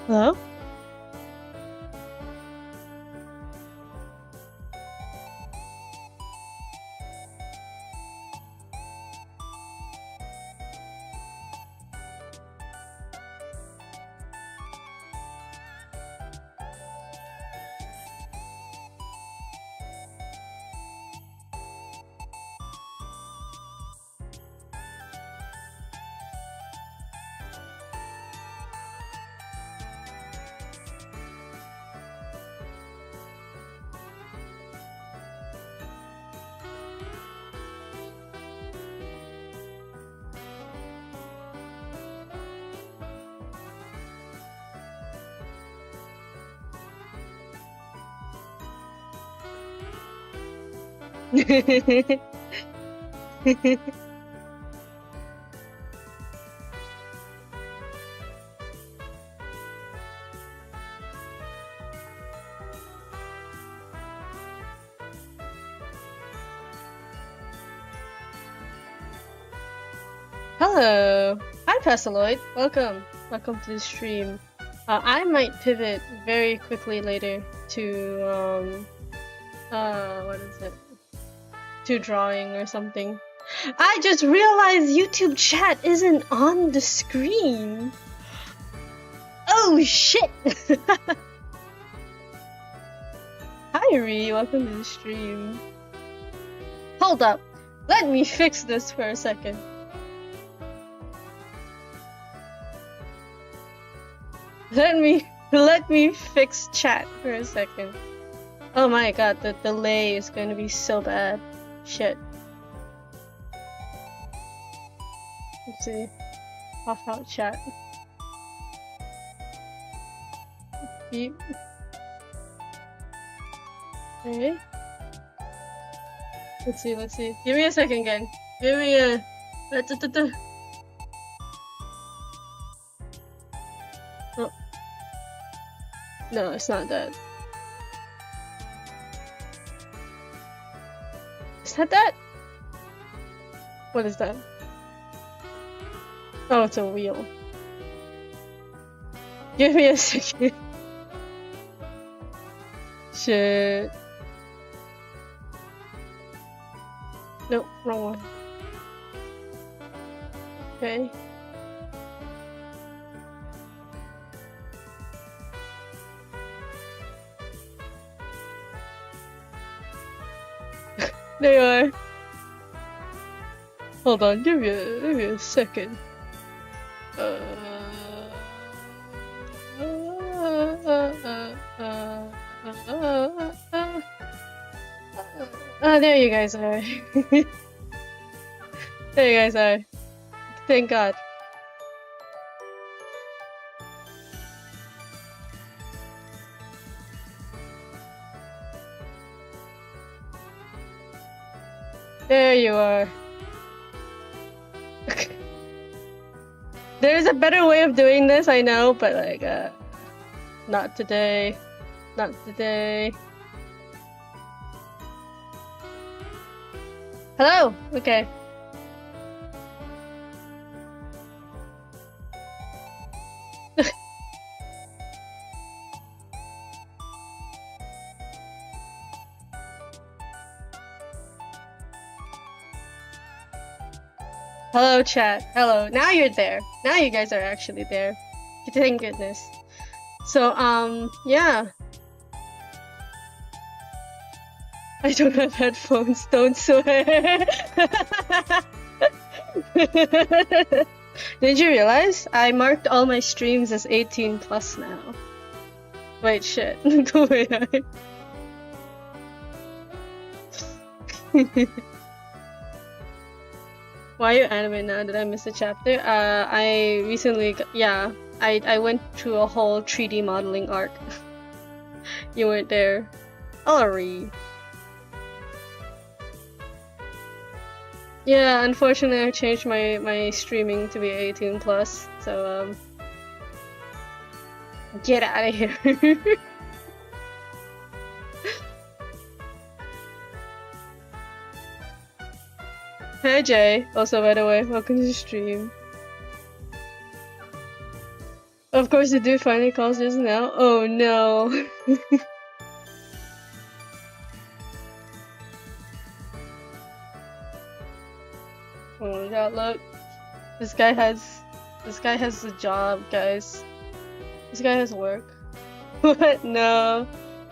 Hello? Hello. Hi, Pasaloid. Welcome. Welcome to the stream. I might pivot very quickly later to what is it? To drawing or something. I just realized YouTube chat isn't on the screen. Oh shit! Hi Ree, welcome to the stream. Hold up. Let me fix this for a second. Let me fix chat for a second. Oh my god, the delay is going to be so bad. Shit. Let's see. Off out chat. Beep. Okay. Let's see. Give me a second again. Give me a... Oh. No, it's not that. Is that that? What is that? Oh, it's a wheel. Give me a second. Shit. Nope, wrong one. Okay. There you are. Hold on, give me a second. There you guys are. There you guys are. Thank God. There you are. There's a better way of doing this, I know, but like, not today. Not today. Hello! Okay. Hello, chat. Hello. Now you're there. Now you guys are actually there. Thank goodness. So, yeah. I don't have headphones, don't swear. Did you realize? I marked all my streams as 18 plus now. Wait, shit. Wait, Why are you anime now? Did I miss a chapter? I recently, yeah, I went through a whole 3D modeling arc. You weren't there. Sorry. Yeah, unfortunately I changed my streaming to be 18 plus, so get out of here. Hey Jay, also by the way, welcome to the stream. Of course, the dude finally calls just now. Oh no. Oh my god, look. This guy has a job, guys. This guy has work. What? No.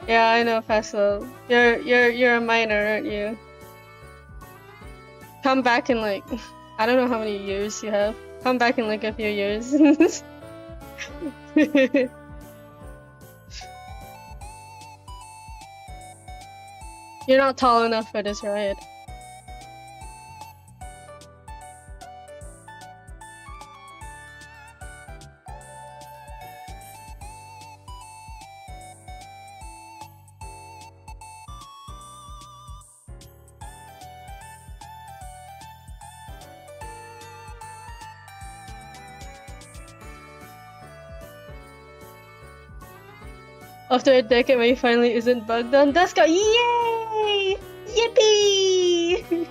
Yeah, I know, Faisal. You're a minor, aren't you? Come back in like I don't know how many years you have. Come back in like a few years. You're not tall enough for this ride. After a decade when he finally isn't bugged on Duska, yay! Yippee!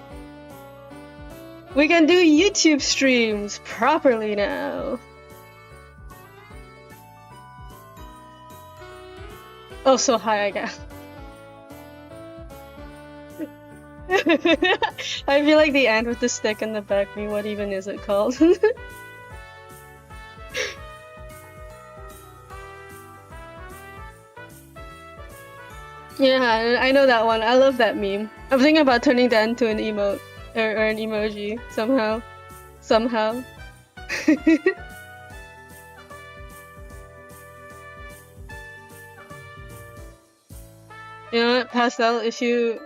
We can do YouTube streams properly now. Oh, so hi again. I feel like the ant with the stick in the back. Me, what even is it called? Yeah, I know that one. I love that meme. I'm thinking about turning that into an emote or an emoji somehow. Somehow. You know what, Pastel, if you...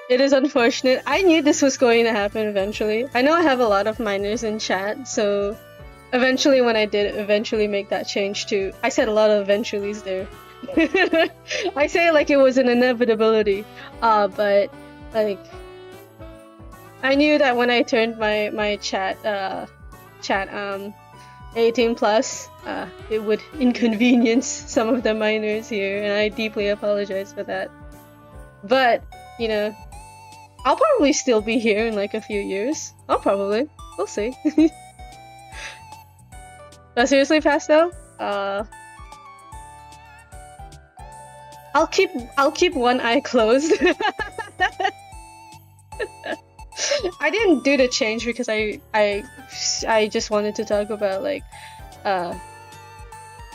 It is unfortunate. I knew this was going to happen eventually. I know I have a lot of minors in chat, so eventually when I did eventually make that change too. I said a lot of eventuallys there. I say it like it was an inevitability. But like I knew that when I turned my chat 18 plus, it would inconvenience some of the minors here, and I deeply apologize for that. But, you know, I'll probably still be here in like a few years. We'll see. But seriously, Pastel, I'll keep one eye closed. I didn't do the change because I just wanted to talk about like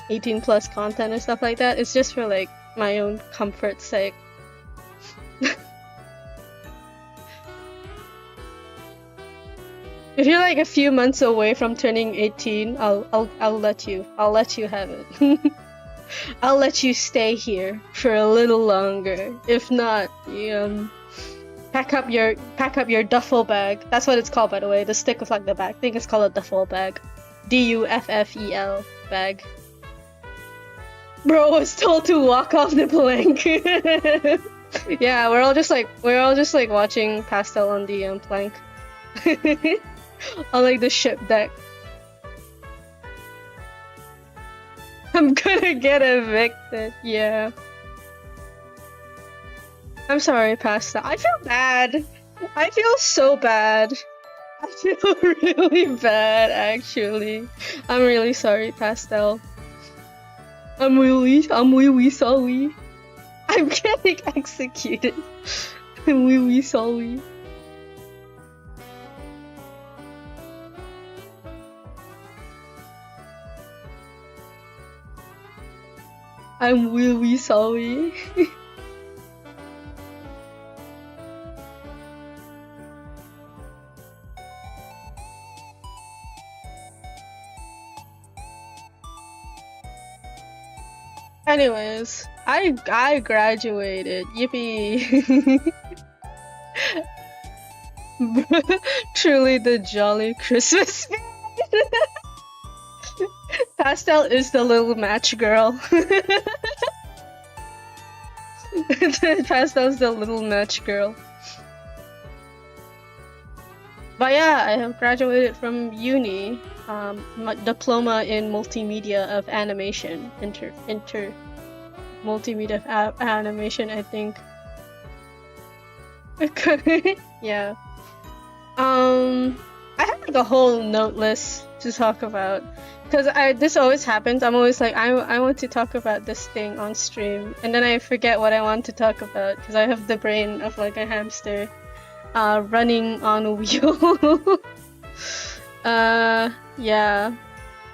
18 plus content and stuff like that. It's just for like my own comfort's sake. If you're like a few months away from turning 18, I'll let you have it. I'll let you stay here for a little longer. If not, you pack up your duffel bag. That's what it's called, by the way. The stick with like the bag thing is called a duffel bag. DUFFEL bag. Bro was told to walk off the plank. Yeah, we're all just like watching Pastel on the plank. On like the ship deck. I'm gonna get evicted, yeah. I'm sorry, Pastel. I feel bad. I feel so bad. I feel really bad, actually. I'm really sorry, Pastel. I'm really sorry. I'm getting executed. I'm really sorry. I'm really sorry. Anyways, I graduated. Yippee! Truly the jolly Christmas spirit. Pastel is the little match girl. Pastel's the little match girl. But yeah, I have graduated from uni. My diploma in multimedia of animation. Multimedia of animation, I think. Yeah. I have like a whole note list to talk about. Because this always happens. I'm always like, I want to talk about this thing on stream, and then I forget what I want to talk about because I have the brain of like a hamster, running on a wheel. Yeah.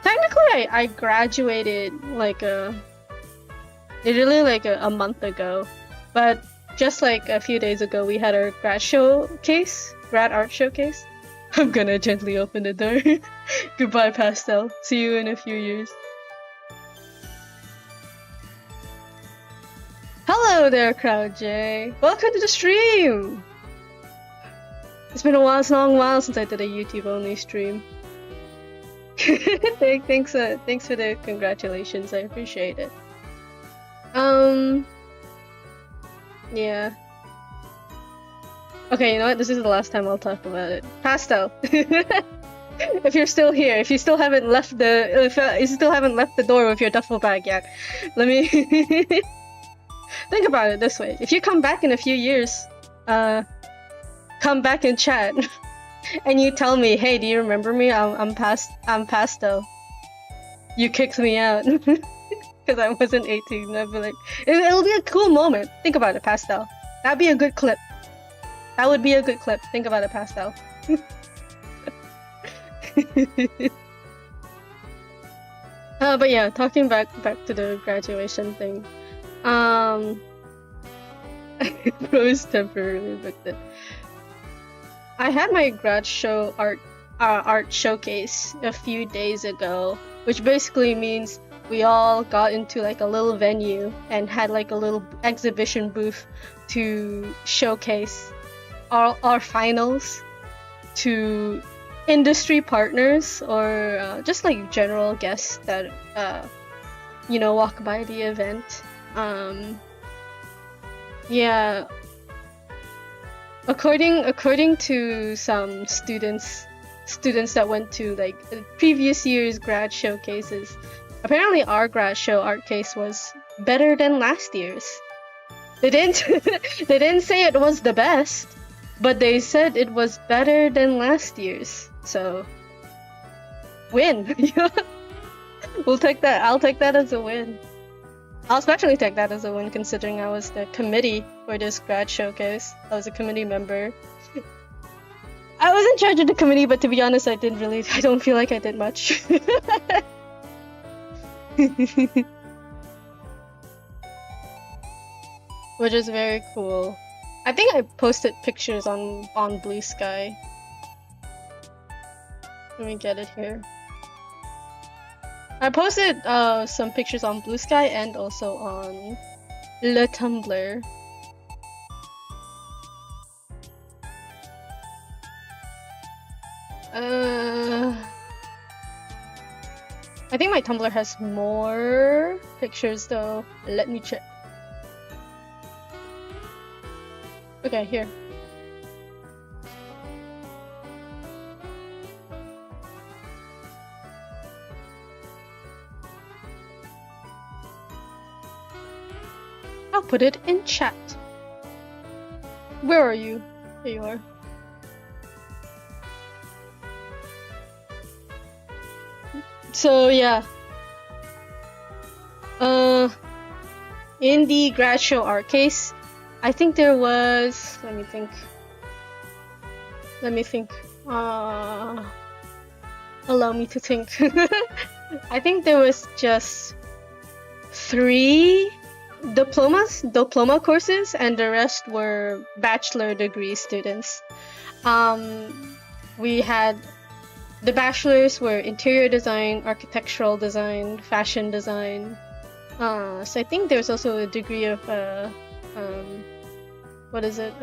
Technically, I graduated like literally like a month ago, but just like a few days ago, we had our grad art showcase. I'm gonna gently open the door. Goodbye, Pastel. See you in a few years. Hello there, CrowdJ. Welcome to the stream. It's been it's a long while since I did a YouTube only stream. Thanks for the congratulations. I appreciate it. Yeah. Okay, you know what? This is the last time I'll talk about it. Pastel, if you're still here, if you still haven't left the door with your duffel bag yet, let me think about it this way. If you come back in a few years, come back and chat, and you tell me, hey, do you remember me? I'm Pastel. You kicked me out because I wasn't 18. I'd be like, it'll be a cool moment. Think about it, Pastel. That'd be a good clip. That would be a good clip. Think about it, Pastel. But yeah, talking back to the graduation thing. Rose temporarily booked it. I had my grad show art showcase a few days ago, which basically means we all got into like a little venue and had like a little exhibition booth to showcase our finals to industry partners or just like general guests that walk by the event. Yeah, according to some students that went to like previous year's grad showcases, apparently our grad show art case was better than last year's. They didn't they didn't say it was the best, but they said it was better than last year's. So, win. We'll take that. I'll take that as a win. I'll especially take that as a win considering I was the committee for this grad showcase. I was a committee member. I was in charge of the committee, but to be honest, I don't feel like I did much. Which is very cool. I think I posted pictures on Blue Sky. Let me get it here. I posted some pictures on Blue Sky and also on Le Tumblr. I think my Tumblr has more pictures though. Let me check. Okay, here. I'll put it in chat. Where are you? There you are. So yeah. In the grad show art case, I think there was, let me think. Allow me to think. I think there was just 3 diploma courses, and the rest were bachelor degree students. We had the bachelors were interior design, architectural design, fashion design. So I think there's also a degree of a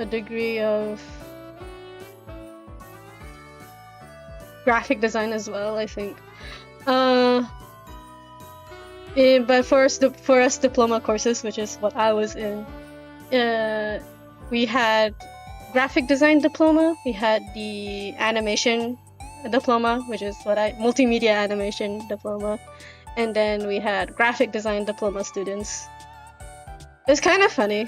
degree of graphic design as well, I think. But for us diploma courses, which is what I was in, we had graphic design diploma, we had the animation diploma, which is multimedia animation diploma, and then we had graphic design diploma students. It's kind of funny.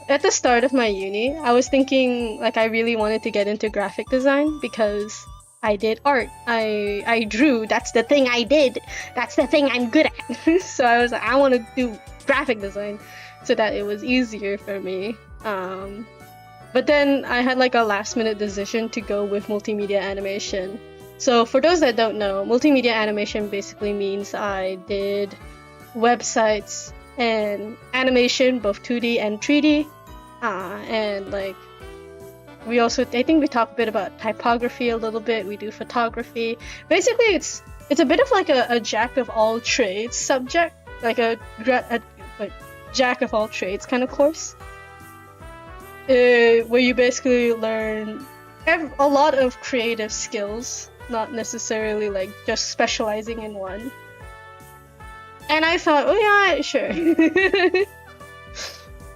At the start of my uni, I was thinking like I really wanted to get into graphic design because I did art. I drew. That's the thing I did. That's the thing I'm good at. So I was like, I want to do graphic design, so that it was easier for me. But then I had like a last minute decision to go with multimedia animation. So for those that don't know, multimedia animation basically means I did websites and animation, both 2D and 3D, and like I think we talk a bit about typography a little bit. We do photography. Basically, it's a bit of like a jack of all trades subject, like a jack of all trades kind of course, where you basically learn a lot of creative skills, not necessarily like just specializing in one. And I thought, oh yeah, sure.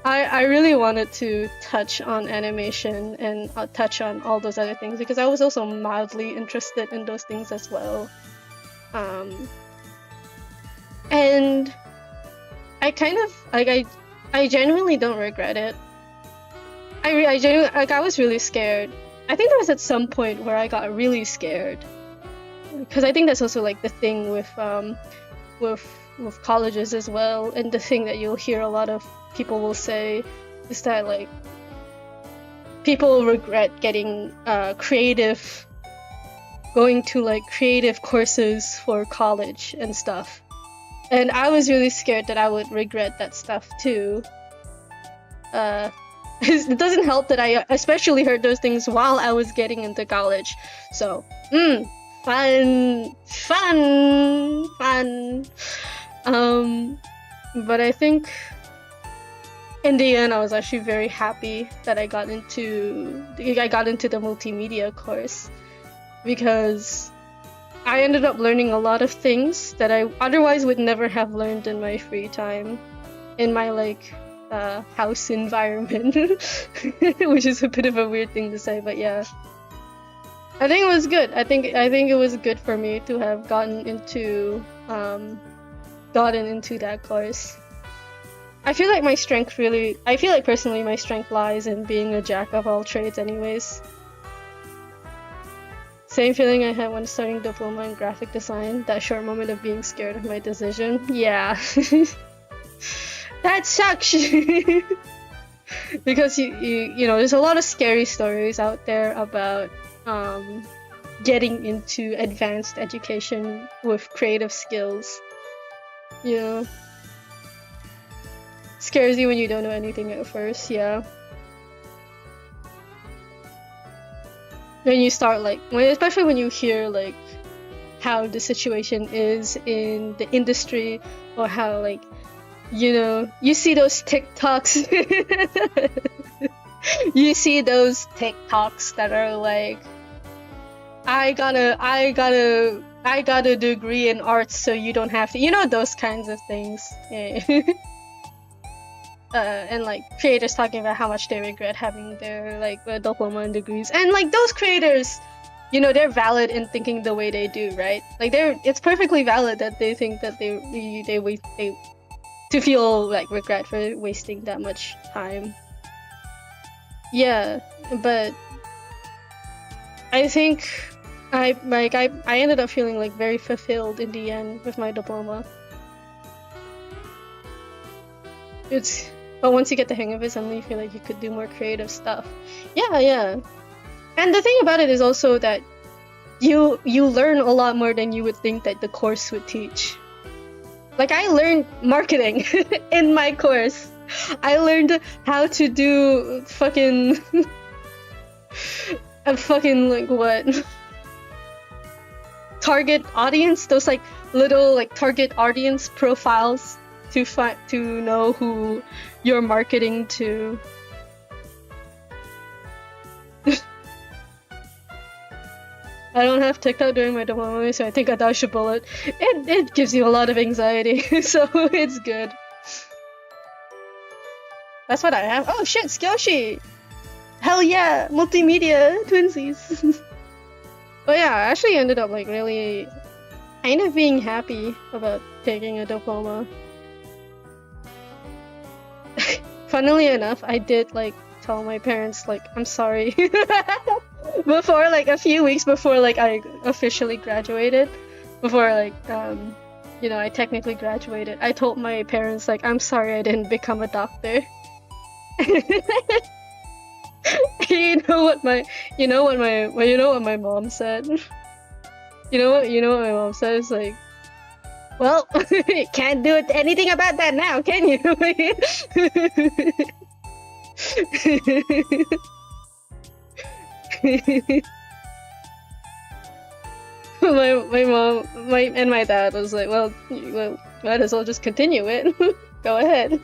I really wanted to touch on animation and touch on all those other things because I was also mildly interested in those things as well. And I kind of like I genuinely don't regret it. I genuinely, like, I was really scared. I think there was at some point where I got really scared because I think that's also like the thing with colleges as well, and the thing that you'll hear a lot of people will say is that like people regret getting going to like creative courses for college and stuff, and I was really scared that I would regret that stuff too. It doesn't help that I especially heard those things while I was getting into college, so fun. But I think in the end I was actually very happy that I got into the multimedia course, because I ended up learning a lot of things that I otherwise would never have learned in my free time, in my like house environment, which is a bit of a weird thing to say, but yeah. I think it was good. I think it was good for me to have gotten into that course. I feel like personally my strength lies in being a jack of all trades anyways. Same feeling I had when starting diploma in graphic design, that short moment of being scared of my decision. Yeah. That sucks! Because you know, there's a lot of scary stories out there about getting into advanced education with creative skills. You know, scares you when you don't know anything at first. Yeah. When you start especially when you hear like how the situation is in the industry, or how like, you know, you see those TikToks. You see those TikToks that are like, I got a degree in arts so you don't have to, you know, those kinds of things. And like creators talking about how much they regret having their like diploma and degrees, and like those creators, you know, they're valid in thinking the way they do, right? Like it's perfectly valid that they think that they to feel like regret for wasting that much time. Yeah, but I think I ended up feeling like very fulfilled in the end with my diploma. But once you get the hang of it, suddenly you feel like you could do more creative stuff. Yeah. And the thing about it is also that you learn a lot more than you would think that the course would teach. Like, I learned marketing in my course. I learned how to do fucking like what? Target audience, those like little like target audience profiles to know who you're marketing to. I don't have TikTok during my diploma, so I think I dodged a bullet. It gives you a lot of anxiety, so it's good. That's what I have. Oh shit, Skyoshi! Hell yeah, multimedia twinsies. But yeah, I actually ended up like really kind of being happy about taking a diploma. Funnily enough, I did like tell my parents like, I'm sorry. before like a few weeks before like I officially graduated, before like I technically graduated, I told my parents like I'm sorry I didn't become a doctor. you know what my you know what my mom said? You know what my mom said? It's like, well, can't do anything about that now, can you? my mom and my dad was like, well, might as well just continue it. Go ahead.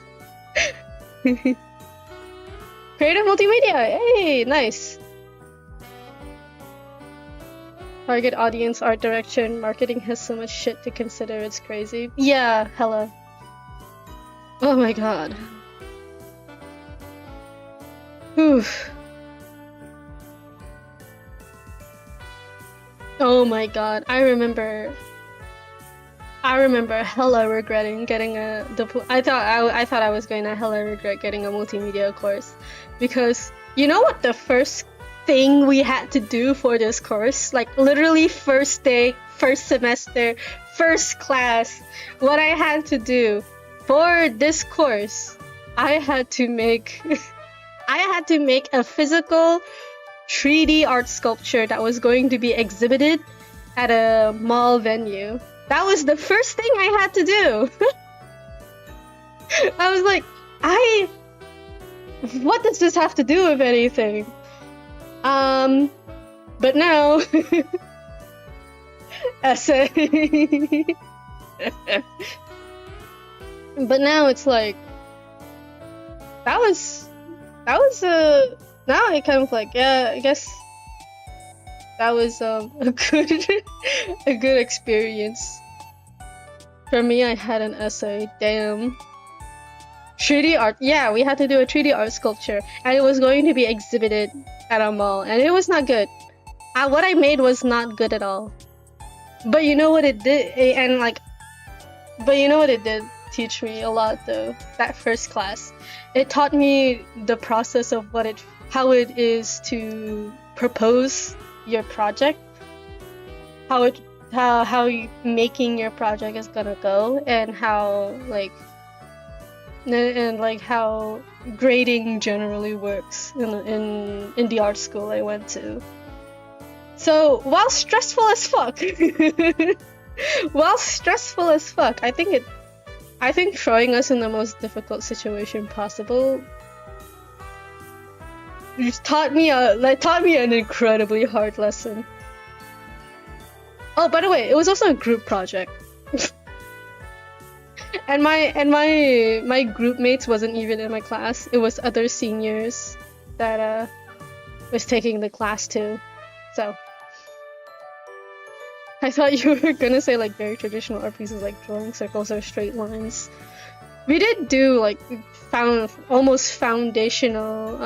Creative multimedia, hey, nice. Target audience, art direction, marketing has so much shit to consider, it's crazy. Yeah, hella. Oh my god. Oof. Oh my god, I remember hella regretting getting a diploma. I thought I was going to hella regret getting a multimedia course, because you know what the first thing we had to do for this course, like literally first day, first semester, first class, what I had to do for this course, I had to make a physical 3D art sculpture that was going to be exhibited at a mall venue. That was the first thing I had to do. I was like, what does this have to do with anything? But now, essay. But now it's like, that was now I kind of like, yeah, I guess that was a good experience. For me, I had an essay. Damn. 3D art. Yeah, we had to do a 3D art sculpture, and it was going to be exhibited at a mall, and it was not good. What I made was not good at all. But you know what it did, teach me a lot though. That first class, it taught me the process of how it is to propose your project, how making your project is gonna go, and how how grading generally works in the art school I went to. So while stressful as fuck, I think throwing us in the most difficult situation possible taught me an incredibly hard lesson. Oh, by the way, it was also a group project. and my group mates wasn't even in my class. It was other seniors that was taking the class too. So I thought you were gonna say like very traditional art pieces like drawing circles or straight lines. We did do like almost foundational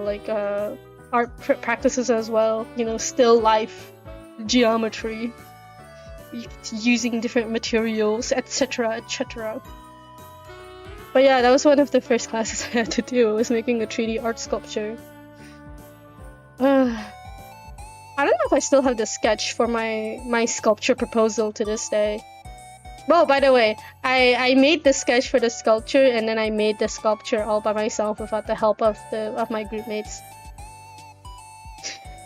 like art practices as well. You know, still life, geometry, using different materials, etc., etc. But yeah, that was one of the first classes I had to do. I was making a 3D art sculpture. I don't know if I still have the sketch for my sculpture proposal to this day. Well, by the way, I made the sketch for the sculpture, and then I made the sculpture all by myself without the help of my group mates.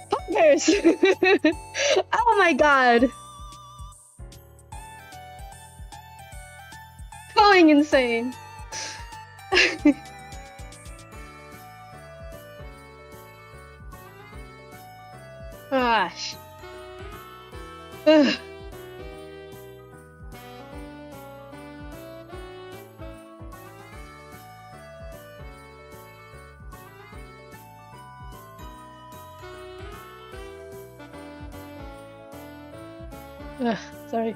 Partners! Oh my god! Going insane! Gosh. Ugh. Ugh, sorry.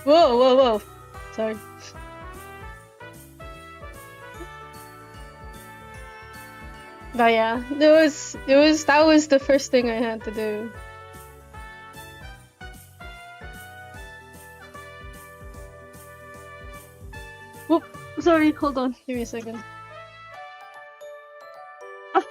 Whoa. Sorry. But yeah, that was the first thing I had to do. Sorry, hold on. Give me a second. Ah.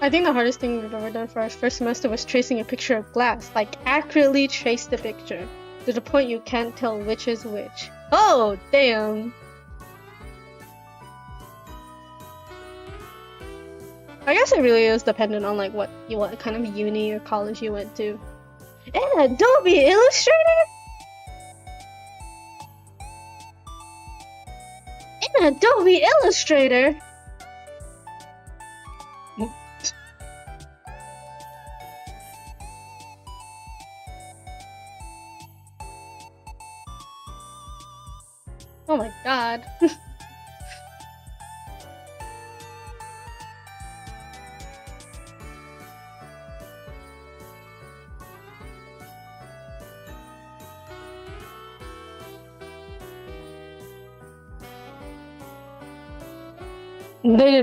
I think the hardest thing we've ever done for our first semester was tracing a picture of glass. Like, accurately trace the picture to the point you can't tell which is which. Oh, damn. I guess it really is dependent on like what kind of uni or college you went to. And Adobe Illustrator? And Adobe Illustrator? Oh my god.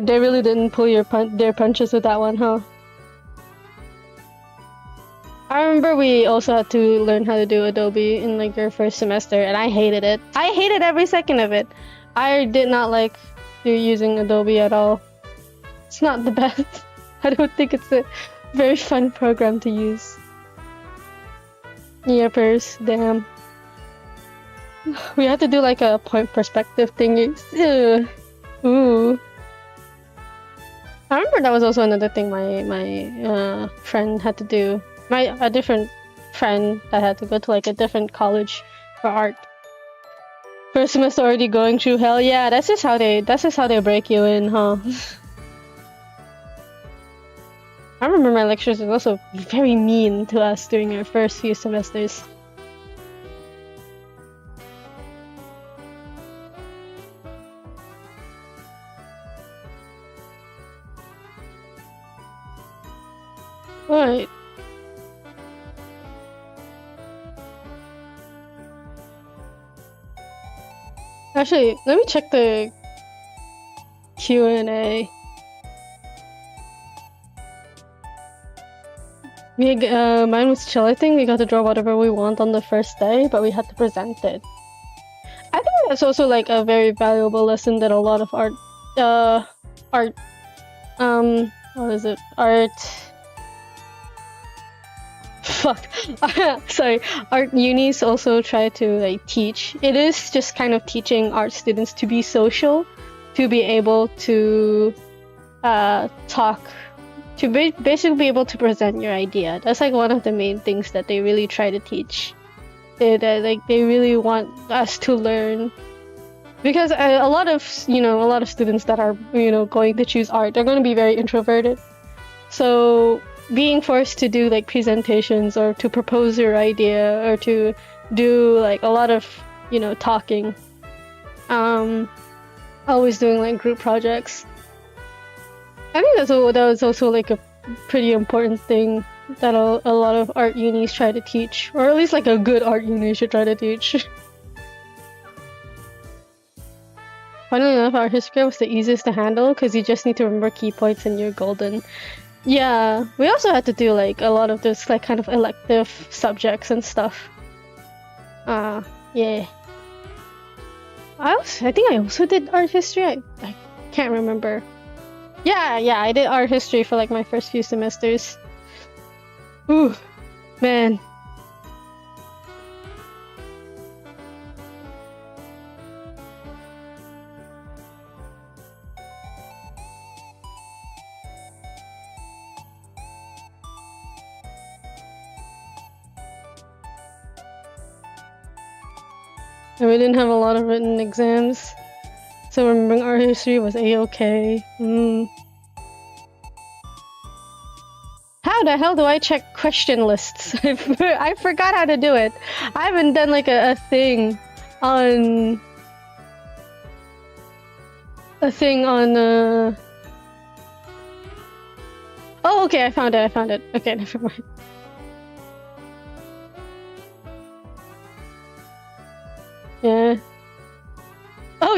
They really didn't pull their punches with that one, huh? I remember we also had to learn how to do Adobe in like your first semester, and I hated it. I hated every second of it. I did not like using Adobe at all. It's not the best. I don't think it's a very fun program to use. Yepers, damn. We had to do like a point perspective thing. Ooh. I remember that was also another thing my friend had to do. A different friend that had to go to like a different college for art. First semester already going through hell. Yeah, that's just how they break you in, huh? I remember my lecturers were also very mean to us during our first few semesters. Right. Actually, let me check the Q&A. Mine was chill. I think we got to draw whatever we want on the first day, but we had to present it. I think that's also like a very valuable lesson that a lot of art, what is it? Sorry, art unis also try to like teach. It is just kind of teaching art students to be social, to be able to talk, to basically be able to present your idea. That's like one of the main things that they really try to teach. They really want us to learn, because a lot of students that are going to choose art, they're going to be very introverted. So being forced to do like presentations or to propose your idea or to do like a lot of talking, always doing like group projects. I think that was also like a pretty important thing that a lot of art unis try to teach, or at least like a good art uni should try to teach. Funnily enough, art history was the easiest to handle because you just need to remember key points and you're golden. Yeah, we also had to do like a lot of this like kind of elective subjects and stuff. Yeah. I think I also did art history. I can't remember. Yeah, I did art history for like my first few semesters. Ooh, man. And we didn't have a lot of written exams, so remembering art history was a-okay. How the hell do I check question lists? I forgot how to do it. I haven't done like a thing on... Oh, okay, I found it. Okay, never mind.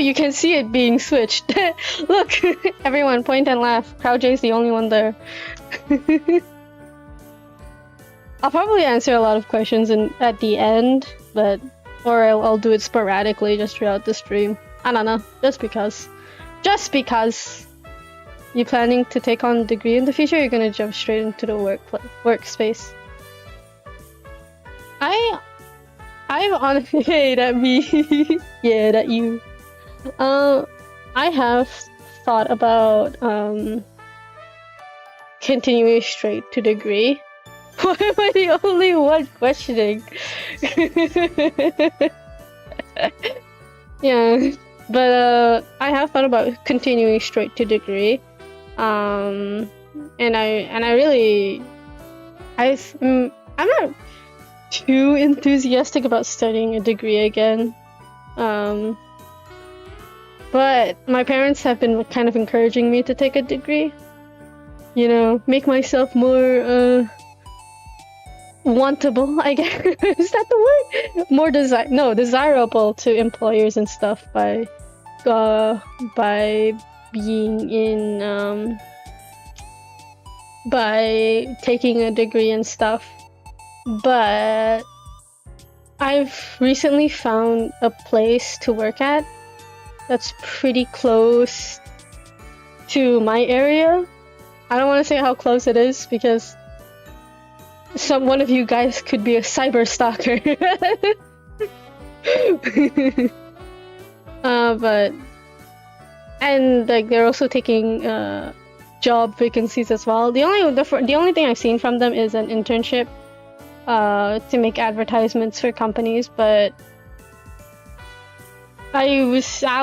you can see it being switched. Look, everyone, point and laugh. CrowdJ's the only one there. I'll probably answer a lot of questions at the end, but or I'll do it sporadically just throughout the stream. I don't know, just because. Just because. You planning to take on a degree in the future? Or you're gonna jump straight into the workspace. I've honestly hey that me yeah that you. I have thought about continuing straight to degree. Why am I the only one questioning? Yeah, but I have thought about continuing straight to degree. And I really I'm not too enthusiastic about studying a degree again. But my parents have been kind of encouraging me to take a degree. You know, make myself more wantable, I guess. Is that the word? More desirable to employers and stuff by being in by taking a degree and stuff. But I've recently found a place to work at that's pretty close to my area. I don't want to say how close it is because one of you guys could be a cyber stalker. But and like they're also taking job vacancies as well. The only thing I've seen from them is an internship to make advertisements for companies, but I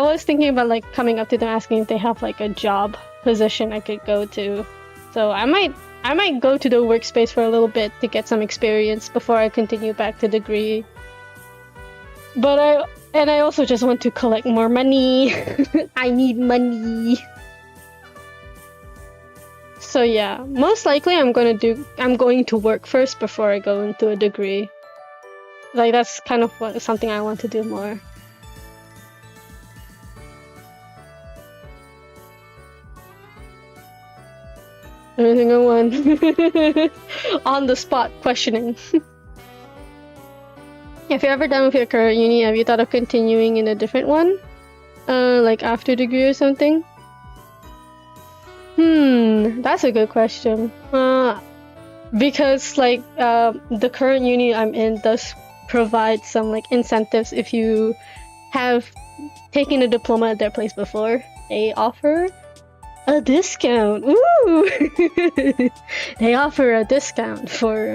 was thinking about like coming up to them asking if they have like a job position I could go to. So I might go to the workspace for a little bit to get some experience before I continue back to degree. But I also just want to collect more money. I need money. So yeah, most likely I'm going to work first before I go into a degree. Like that's kind of something I want to do more. Everything I want. On the spot questioning. If you're ever done with your current uni, have you thought of continuing in a different one? Like after degree or something? That's a good question. Because like the current uni I'm in does provide some like incentives if you have taken a diploma at their place before. They offer a discount. Ooh! They offer a discount for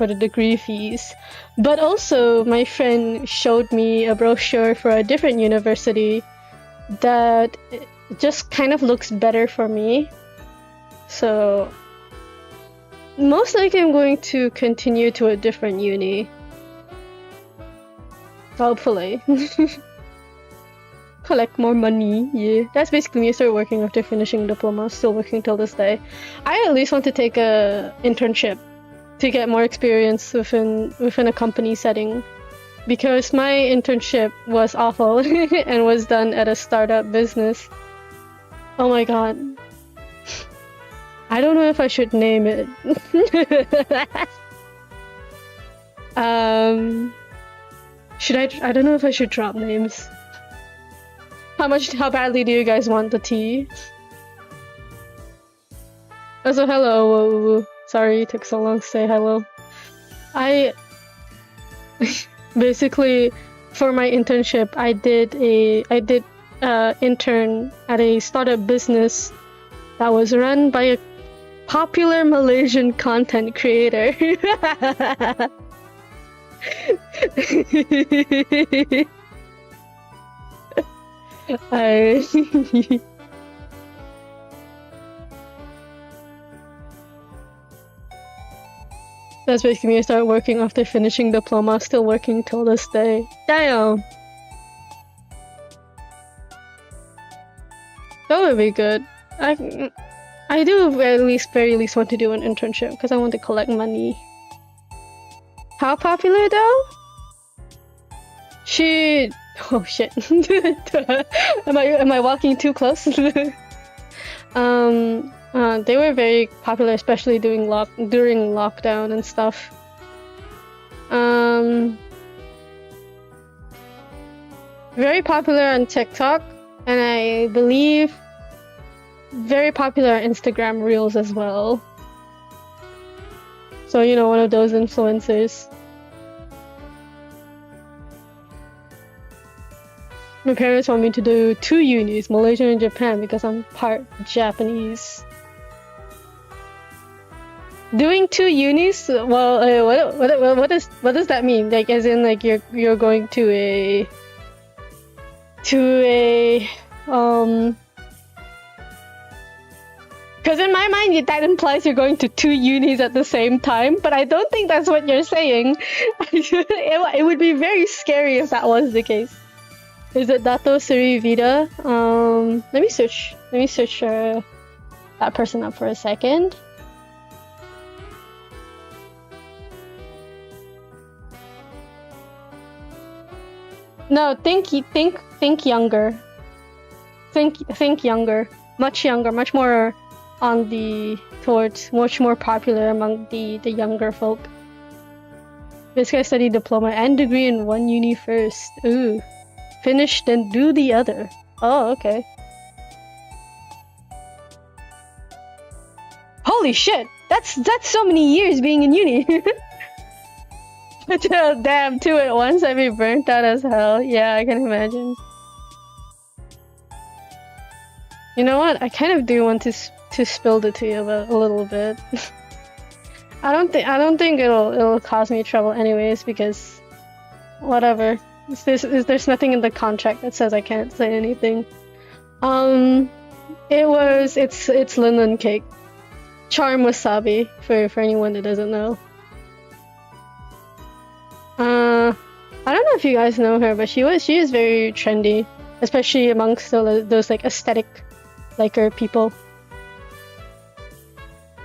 the degree fees. But also my friend showed me a brochure for a different university that just kind of looks better for me. So most likely I'm going to continue to a different uni. Hopefully. Collect more money, yeah. That's basically me. I started working after finishing diploma, still working till this day. I at least want to take a internship to get more experience within a company setting. Because my internship was awful and was done at a startup business. Oh my god. I don't know if I should name it. Should I don't know if I should drop names. How badly do you guys want the tea? Also, hello. Sorry it took so long to say hello. I basically for my internship I did intern at a startup business that was run by a popular Malaysian content creator. That's basically me. I started working after finishing diploma, still working till this day. Damn! That would be good. I do at least very least want to do an internship because I want to collect money. How popular though? She... Oh shit. Am I walking too close? They were very popular, especially during lockdown and stuff. Very popular on TikTok, and I believe very popular on Instagram Reels as well. So, you know, one of those influencers. My parents want me to do 2 unis, Malaysia and Japan, because I'm part Japanese. Doing 2 unis? Well, what does that mean? Like, as in, like, you're going to a because in my mind that implies you're going to 2 unis at the same time, but I don't think that's what you're saying. It would be very scary if that was the case. Is it Dato Sri Vida? Let me search that person up for a second. No, think younger. Think younger. Much younger, much more on the much more popular among the younger folk. This guy studied diploma and degree in 1 uni first. Ooh. Finish, then do the other. Oh, okay. Holy shit! That's so many years being in uni. Damn, 2 at once, I'd be burnt out as hell. Yeah, I can imagine. You know what? I kind of do want to spill the tea about a little bit. I don't think it'll cause me trouble anyways, because whatever. There's nothing in the contract that says I can't say anything. It's Linlin cake. Charm wasabi for anyone that doesn't know. I don't know if you guys know her, but she is very trendy, especially amongst those like aesthetic liker people.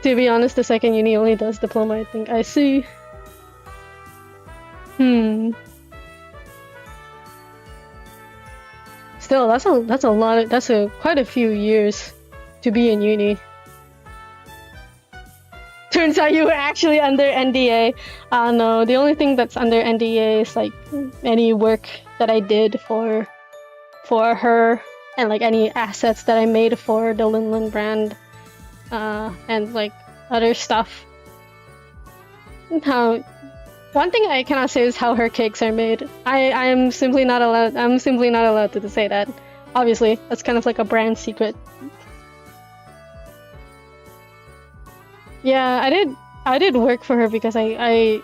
To be honest, the second uni only does diploma, I think. I see. Still, that's a lot. That's quite a few years to be in uni. Turns out you were actually under NDA. No, the only thing that's under NDA is like any work that I did for her, and like any assets that I made for the Linlin brand, and like other stuff. One thing I cannot say is how her cakes are made. I'm simply not allowed to say that. Obviously, that's kind of like a brand secret. Yeah, I did work for her because I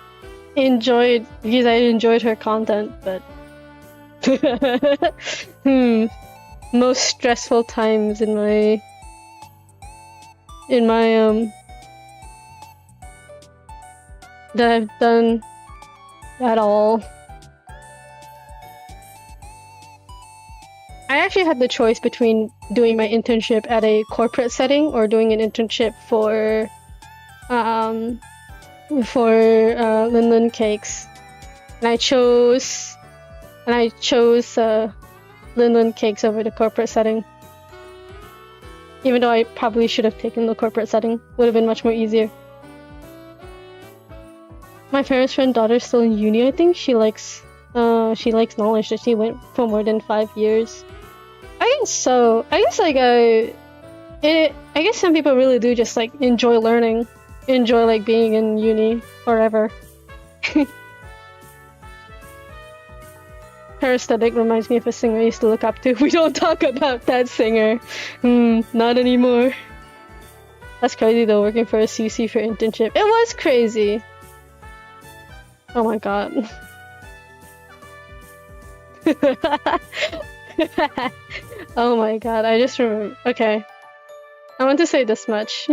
enjoyed her content, but most stressful times in my that I've done at all. I actually had the choice between doing my internship at a corporate setting or doing an internship for Linlin Cakes, and I chose Linlin Cakes over the corporate setting. Even though I probably should have taken the corporate setting, would have been much more easier. My parents' friend daughter's still in uni. I think she likes knowledge that she went for more than 5 years. I guess so. I guess like I guess some people really do just like enjoy learning, enjoy like being in uni forever. Her aesthetic reminds me of a singer I used to look up to. We don't talk about that singer. Not anymore. That's crazy though, working for a CC for internship. It was crazy. Oh my god. Oh my god, I just remember. Okay. I want to say this much.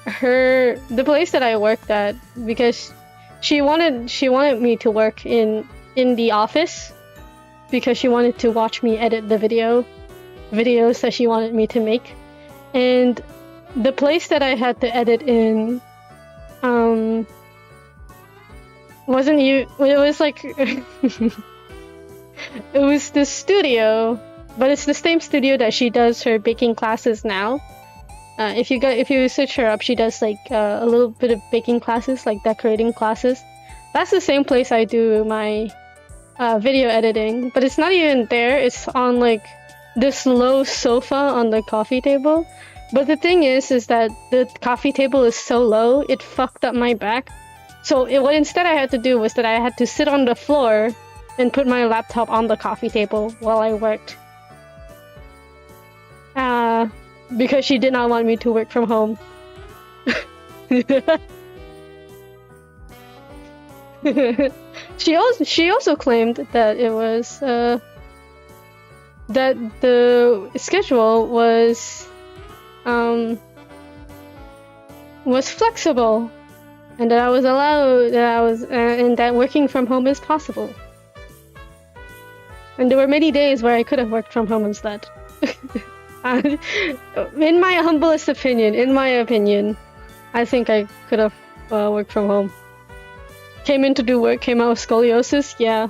The place that I worked at, because she wanted me to work in the office because she wanted to watch me edit the videos that she wanted me to make. And the place that I had to edit in, Wasn't you? It was like it was the studio, but it's the same studio that she does her baking classes now. If you search her up, she does like a little bit of baking classes, like decorating classes. That's the same place I do my video editing, but it's not even there. It's on like this low sofa on the coffee table. But the thing is that the coffee table is so low, it fucked up my back. So what instead I had to do was that I had to sit on the floor and put my laptop on the coffee table while I worked. Because she did not want me to work from home. She also claimed that it was that the schedule was flexible, and that I was allowed, and that working from home is possible. And there were many days where I could have worked from home instead. In my humblest opinion, I think I could have worked from home. Came in to do work, came out with scoliosis, yeah.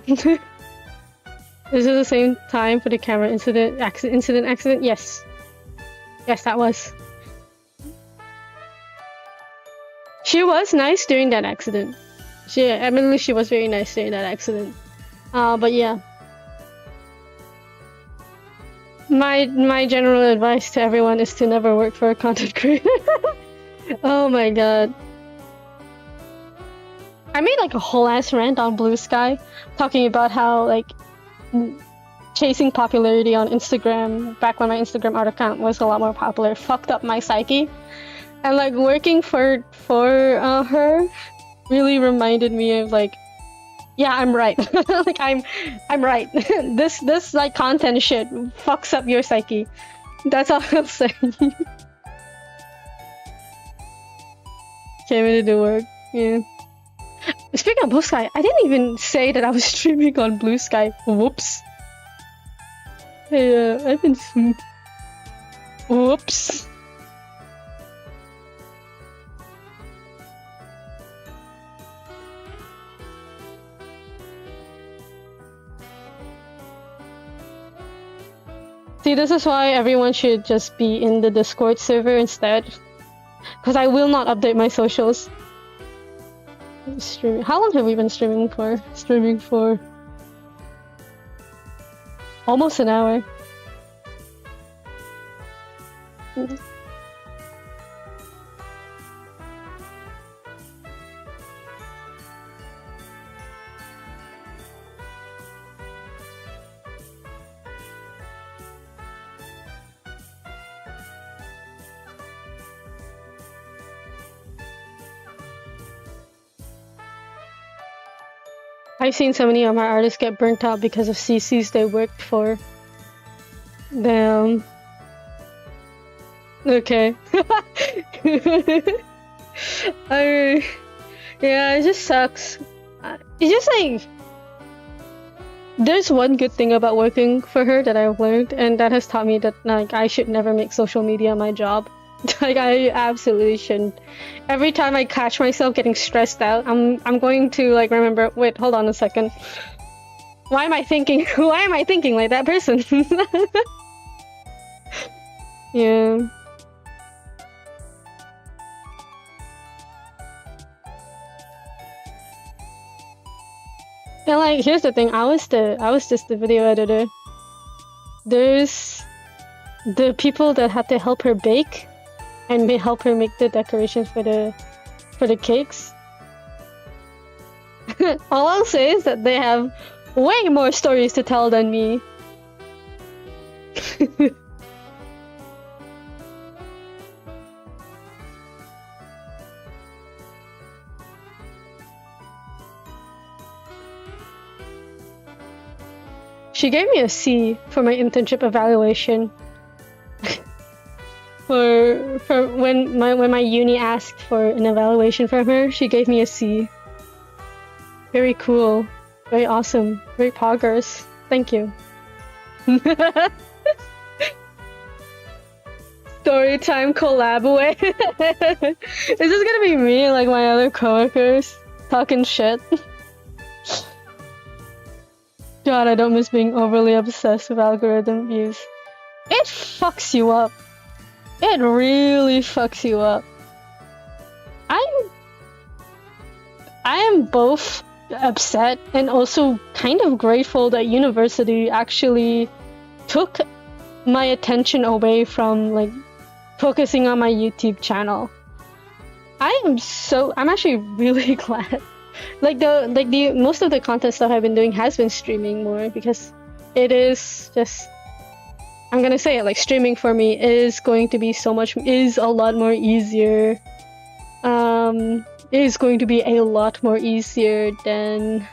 Is it the same time for the camera accident? Yes. Yes, that was. She was nice during that accident. Admittedly, she was very nice during that accident. But yeah. My general advice to everyone is to never work for a content creator. Oh my god. I made like a whole ass rant on Blue Sky talking about how like chasing popularity on Instagram back when my Instagram art account was a lot more popular fucked up my psyche, and like working for her really reminded me of like, yeah, I'm right. Like I'm right. This like content shit fucks up your psyche. That's all I'll say. Came in to do work. Yeah. Speaking of Blue Sky, I didn't even say that I was streaming on Blue Sky. Whoops. Hey, I've been. Whoops. See, this is why everyone should just be in the Discord server instead. Because I will not update my socials. Streaming. How long have we been streaming for? Streaming for almost an hour. I've seen so many of my artists get burnt out because of CCs they worked for. Damn. Okay. Yeah, it just sucks. It's just like, there's one good thing about working for her that I've learned, and that has taught me that like I should never make social media my job. Like I absolutely shouldn't. Every time I catch myself getting stressed out, I'm going to like remember, wait, hold on a second. Why am I thinking like that person? Yeah. And like here's the thing, I was just the video editor. There's the people that had to help her bake and help her make the decorations for the cakes. All I'll say is that they have way more stories to tell than me. She gave me a C for my internship evaluation. For when my uni asked for an evaluation from her, she gave me a C. Very cool, very awesome, very poggers. Thank you. Storytime collab away. Is this gonna be me and like my other coworkers talking shit? God, I don't miss being overly obsessed with algorithm views. It fucks you up. It really fucks you up. I am both upset and also kind of grateful that university actually took my attention away from like focusing on my YouTube channel. I'm actually really glad. Like the most of the content stuff I've been doing has been streaming more because it is just, I'm gonna say it, like streaming for me is going to be is a lot more easier. It is going to be a lot more easier than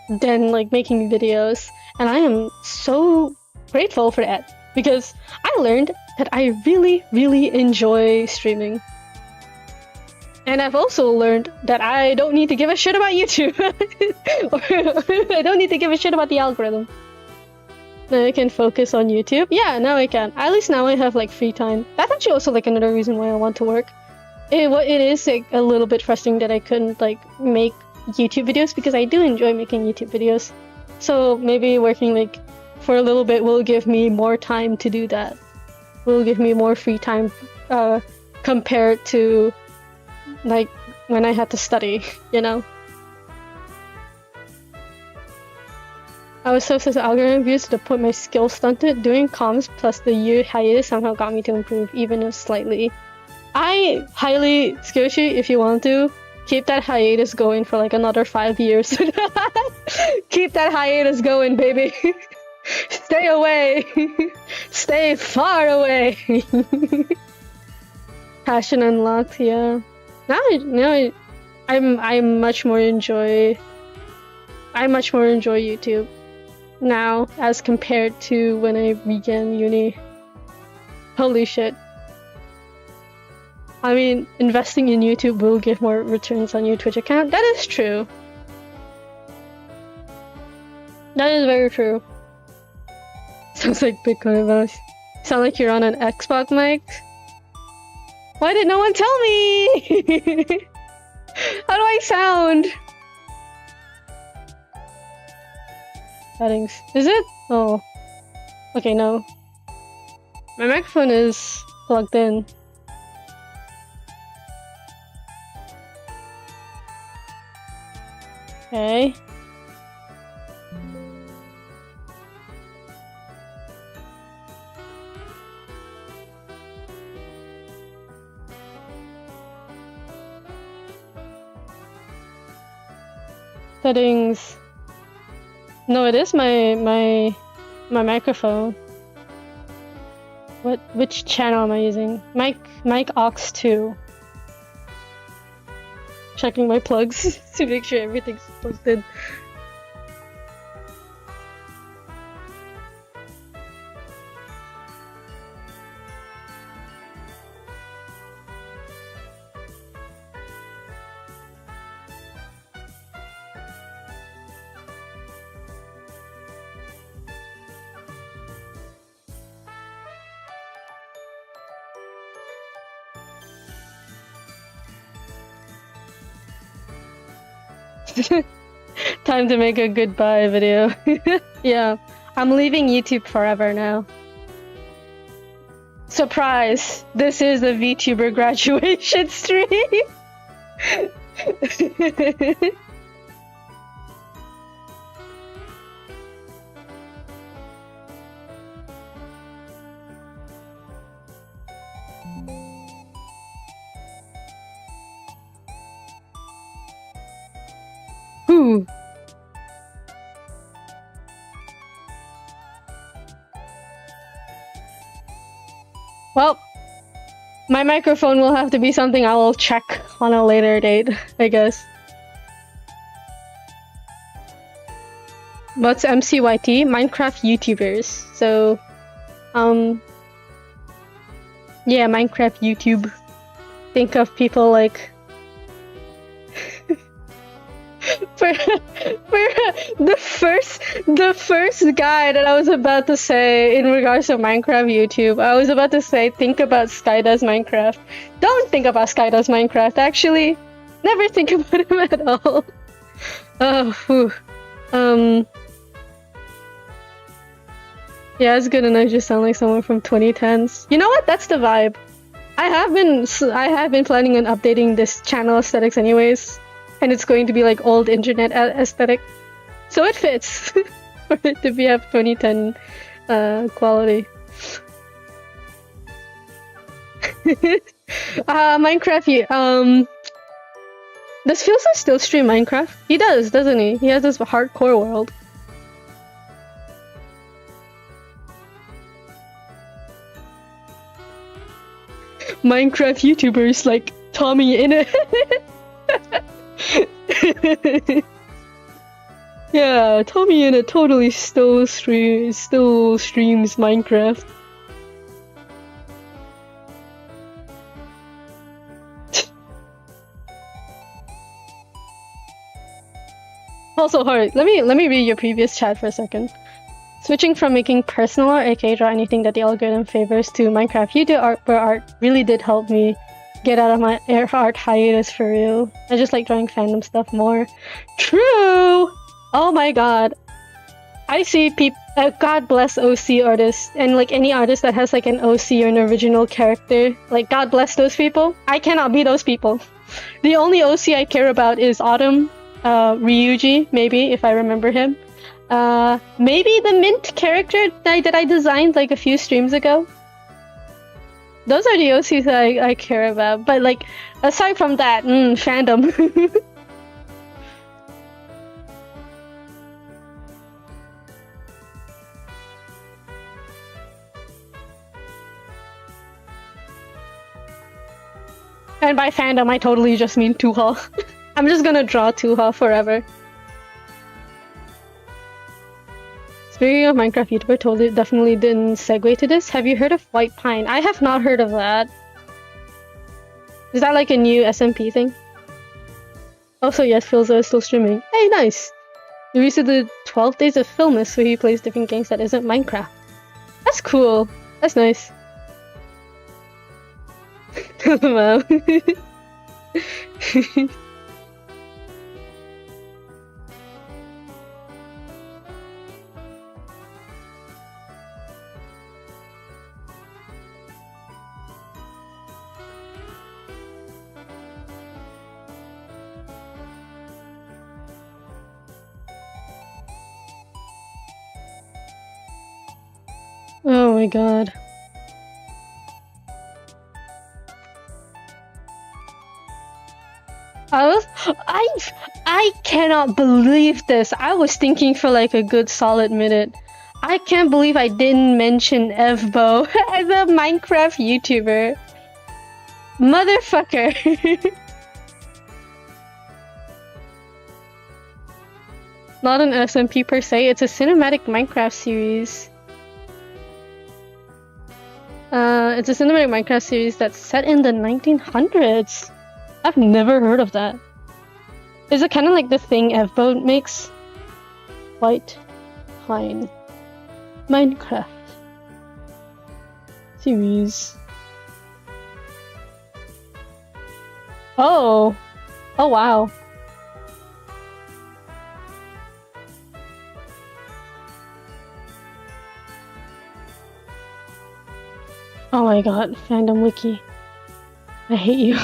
like making videos, and I am so grateful for that because I learned that I really, really enjoy streaming. And I've also learned that I don't need to give a shit about YouTube. I don't need to give a shit about the algorithm. Now I can focus on YouTube. Yeah, now I can. At least now I have like free time. That's actually also like another reason why I want to work. It is like a little bit frustrating that I couldn't like make YouTube videos because I do enjoy making YouTube videos. So maybe working like for a little bit will give me more time to do that. Will give me more free time compared to like when I had to study, you know? I was so obsessed with algorithm views to the point my skill stunted. Doing comms plus the year hiatus somehow got me to improve, even if slightly. I highly suggest you, if you want to, keep that hiatus going for like another 5 years. Keep that hiatus going, baby. Stay away. Stay far away. Passion unlocked, yeah. I much more enjoy YouTube now as compared to when I began uni. Holy shit. I mean, investing in YouTube will give more returns on your Twitch account. That is true. That is very true. Sounds like Bitcoin Voice. Sound like you're on an Xbox mic. Why did no one tell me? How do I sound? Settings. Is it? Oh. Okay, no. My microphone is plugged in. Okay. Settings. No, it is my microphone. Which channel am I using? Mic aux 2. Checking my plugs to make sure everything's plugged in. Time to make a goodbye video. Yeah, I'm leaving YouTube forever now. Surprise! This is a VTuber graduation stream! Ooh. Well, my microphone will have to be something I will check on a later date, I guess. What's MCYT? Minecraft YouTubers. So, yeah, Minecraft YouTube. Think of people like for the The first guy that I was about to say in regards to Minecraft YouTube, I was about to say think about Sky Does Minecraft. Don't think about Sky Does Minecraft, actually. Never think about him at all. Oh, whew. Yeah, it's good enough. Just sound like someone from 2010s. You know what? That's the vibe. I have been planning on updating this channel aesthetics anyways, and it's going to be like old internet aesthetic, so it fits for it to be have 2010 quality. Minecraft. Does Filza still stream Minecraft? He does, doesn't he? He has this hardcore world. Minecraft YouTubers like Tommy Innit. Yeah, Tommy Innit totally still streams Minecraft. Also, hard. Let me read your previous chat for a second. Switching from making personal art, aka draw anything that the algorithm favors, to Minecraft YouTube art, where art really did help me get out of my art hiatus for real. I just like drawing fandom stuff more. True! Oh my god. I see people. God bless OC artists, and like any artist that has like an OC or an original character. Like, God bless those people. I cannot be those people. The only OC I care about is Autumn, Ryuji, maybe, if I remember him. Maybe the Mint character that I designed like a few streams ago. Those are the OCs that I care about. But like, aside from that, fandom. And by fandom, I totally just mean Tuha. I'm just gonna draw Tuha forever. Speaking of Minecraft YouTuber, definitely didn't segue to this. Have you heard of White Pine? I have not heard of that. Is that like a new SMP thing? Also, yes, Filza is still streaming. Hey, nice! He recently did 12 Days of Filmus, where he plays different games that isn't Minecraft. That's cool. That's nice. Wow. Oh my god. I cannot believe this. I was thinking for like a good solid minute. I can't believe I didn't mention Evbo as a Minecraft YouTuber. Motherfucker. Not an SMP per se, it's a cinematic Minecraft series. It's a cinematic Minecraft series that's set in the 1900s. I've never heard of that. Is it kind of like the thing Evbo makes? White Pine Minecraft series. Oh! Oh wow. Oh my god, fandom wiki. I hate you.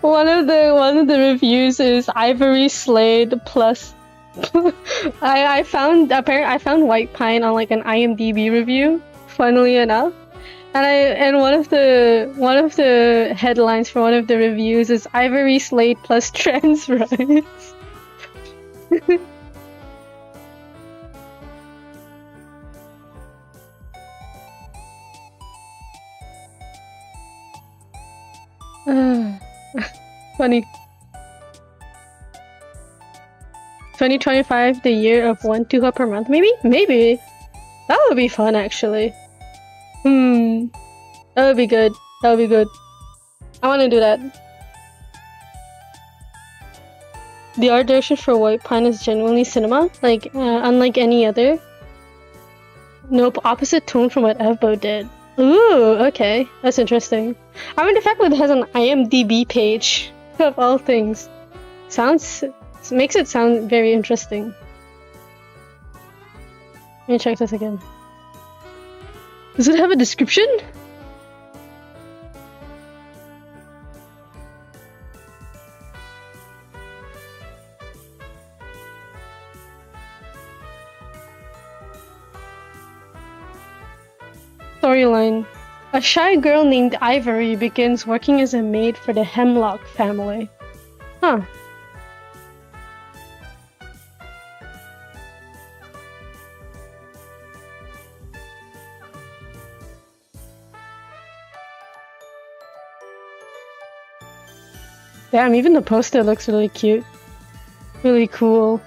one of the reviews is Ivory Slade plus. I found White Pine on like an IMDb review, funnily enough. And one of the headlines for one of the reviews is Ivory Slade plus trans rights. Funny. 2025, the year of 1 2 per month. Maybe? Maybe. That would be fun, actually. That would be good. That would be good. I want to do that. The art direction for White Pine is genuinely cinema, like unlike any other. Nope, opposite tone from what Evbo did. Ooh, okay, that's interesting. I mean, the fact that it has an IMDb page of all things makes it sound very interesting. Let me check this again. Does it have a description? Storyline. A shy girl named Ivory begins working as a maid for the Hemlock family. Huh. Damn, even the poster looks really cute. Really cool.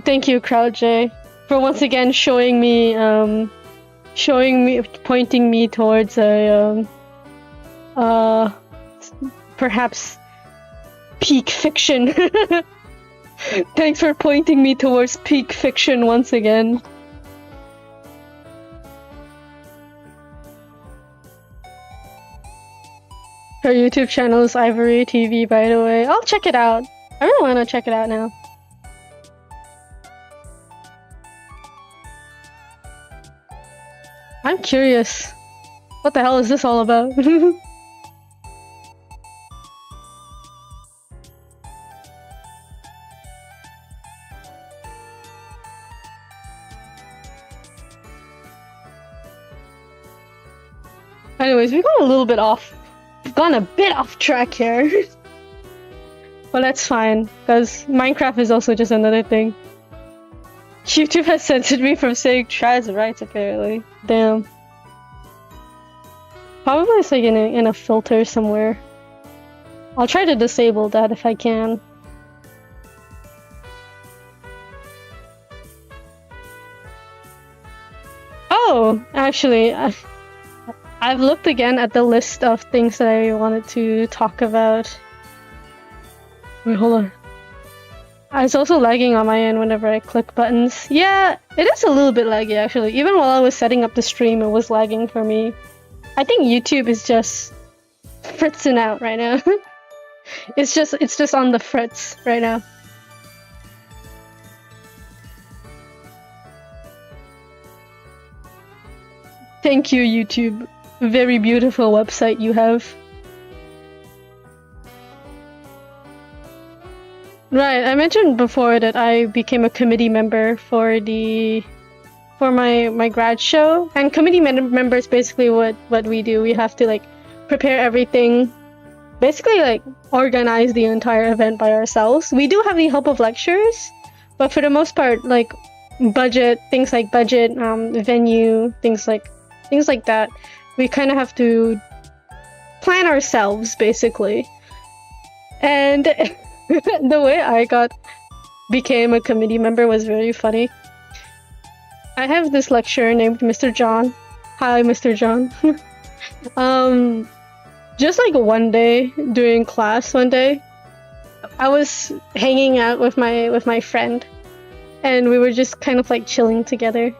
Thank you, CrowdJ, for once again pointing me towards a perhaps peak fiction. Thanks for pointing me towards peak fiction once again. Her YouTube channel is Ivory TV, by the way. I'll check it out. I really want to check it out now. I'm curious. What the hell is this all about? Anyways, we've gone a little bit off. We've gone a bit off track here. But that's fine, because Minecraft is also just another thing. YouTube has censored me from saying trans rights, apparently. Damn. Probably it's like in a filter somewhere. I'll try to disable that if I can. Oh, actually, I've looked again at the list of things that I wanted to talk about. Wait, hold on. It's also lagging on my end whenever I click buttons. Yeah, it is a little bit laggy actually. Even while I was setting up the stream, it was lagging for me. I think YouTube is just fritzing out right now. It's just on the fritz right now. Thank you, YouTube. Very beautiful website you have. Right, I mentioned before that I became a committee member for my grad show, and committee members basically what we do. We have to like prepare everything, basically like organize the entire event by ourselves. We do have the help of lecturers, but for the most part, like things like budget, venue, things like that, we kind of have to plan ourselves basically. And the way I became a committee member was very funny. I have this lecturer named Mr. John. Hi, Mr. John. Just like one day during class, I was hanging out with my friend, and we were just kind of like chilling together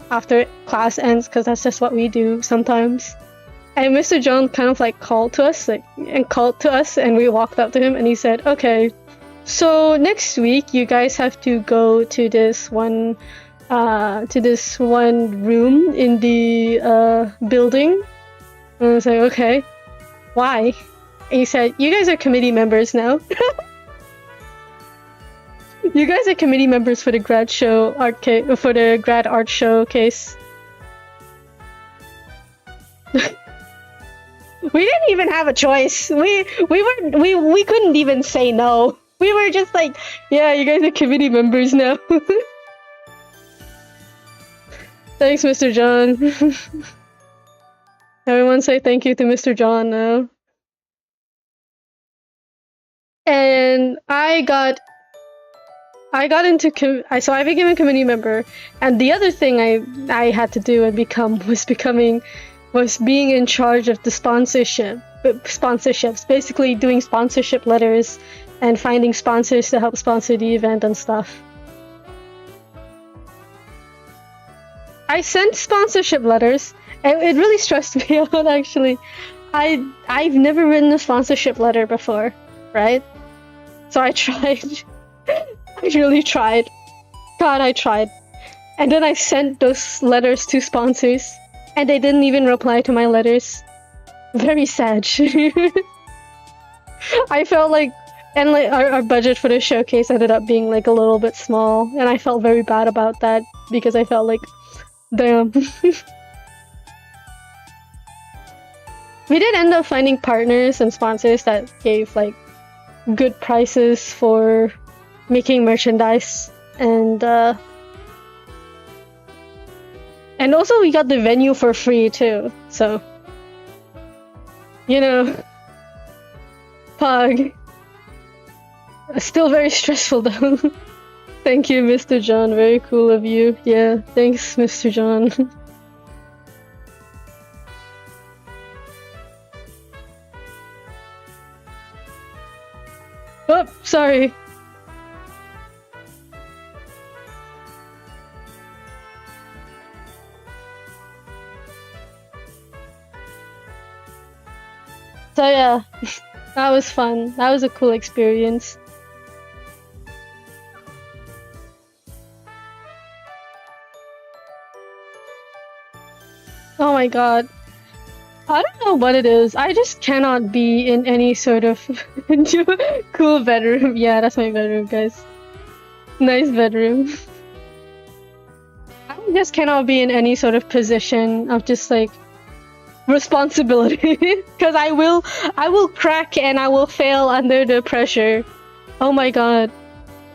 after class ends, because that's just what we do sometimes. And Mr. John kind of like called to us, and we walked up to him, and he said, "Okay, so next week you guys have to go to this one room in the building." And I was like, "Okay, why?" And he said, "You guys are committee members now." You guys are committee members for the grad art showcase. We didn't even have a choice. We couldn't even say no. We were just like, yeah, you guys are committee members now. Thanks, Mr. John. Everyone say thank you to Mr. John now. And I got I got into so I became a committee member, and the other thing I had to do and become was being in charge of the sponsorships, basically doing sponsorship letters and finding sponsors to help sponsor the event and stuff. I sent sponsorship letters, and it really stressed me out actually. I've never written a sponsorship letter before, right? So I tried. I really tried. God, I tried. And then I sent those letters to sponsors, and they didn't even reply to my letters. Very sad. I felt like, and like our budget for the showcase ended up being like a little bit small, and I felt very bad about that because I felt like, damn. We did end up finding partners and sponsors that gave like good prices for making merchandise, and also we got the venue for free too, so you know, Pog. Still very stressful though. Thank you, Mr. John, very cool of you. Yeah, thanks, Mr. John. Oh, sorry. So yeah, that was fun. That was a cool experience. Oh my god. I don't know what it is. I just cannot be in any sort of cool bedroom. Yeah, that's my bedroom, guys. Nice bedroom. I just cannot be in any sort of position of just like responsibility because I will crack and I will fail under the pressure. Oh my god.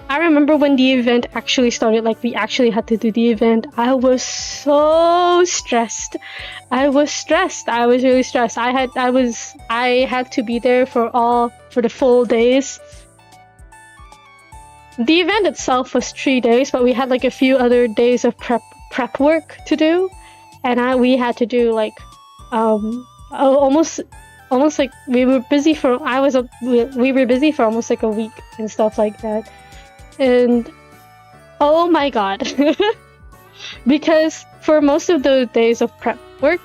I remember when the event actually started, like we actually had to do the event, I was so stressed. I was really stressed. I had to be there for the full days. The event itself was 3 days, but we had like a few other days of prep work to do, and we had to do like almost like we were busy for almost like a week and stuff like that. And oh my god. Because for most of the days of prep work,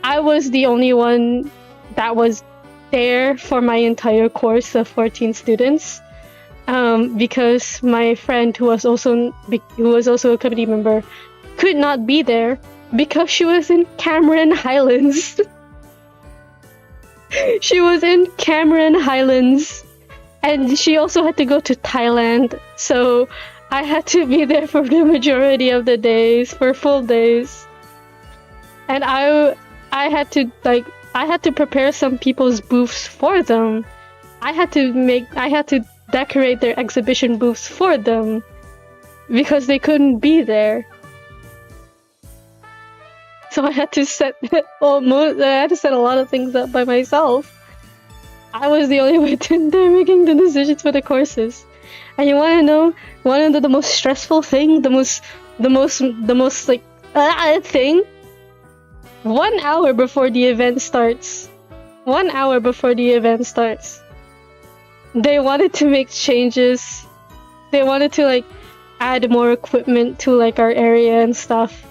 I was the only one that was there for my entire course of 14 students. Because my friend who was also a committee member could not be there because she was in Cameron Highlands. She was in Cameron Highlands. And she also had to go to Thailand, so I had to be there for the majority of the days, for full days. And I had to prepare some people's booths for them. I had to decorate their exhibition booths for them because they couldn't be there. So I had to set a lot of things up by myself. I was the only one there making the decisions for the courses. And you want to know one of the most stressful thing, the most like thing? 1 hour before the event starts. 1 hour before the event starts. They wanted to make changes. They wanted to like add more equipment to like our area and stuff.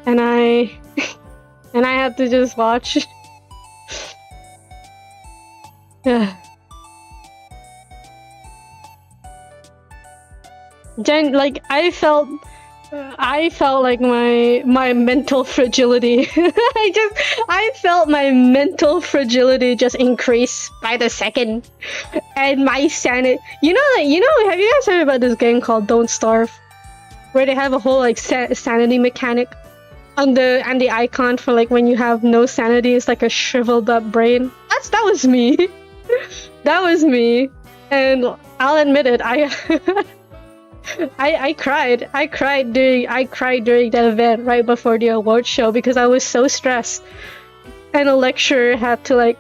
And I had to just watch. Yeah. Like I felt like my mental fragility. I felt my mental fragility just increase by the second, and my sanity. You know. Have you guys heard about this game called Don't Starve, where they have a whole like sanity mechanic, and the icon for like when you have no sanity is like a shriveled up brain. That was me. That was me, and I'll admit it. I cried. I cried during that event right before the award show because I was so stressed, and a lecturer had to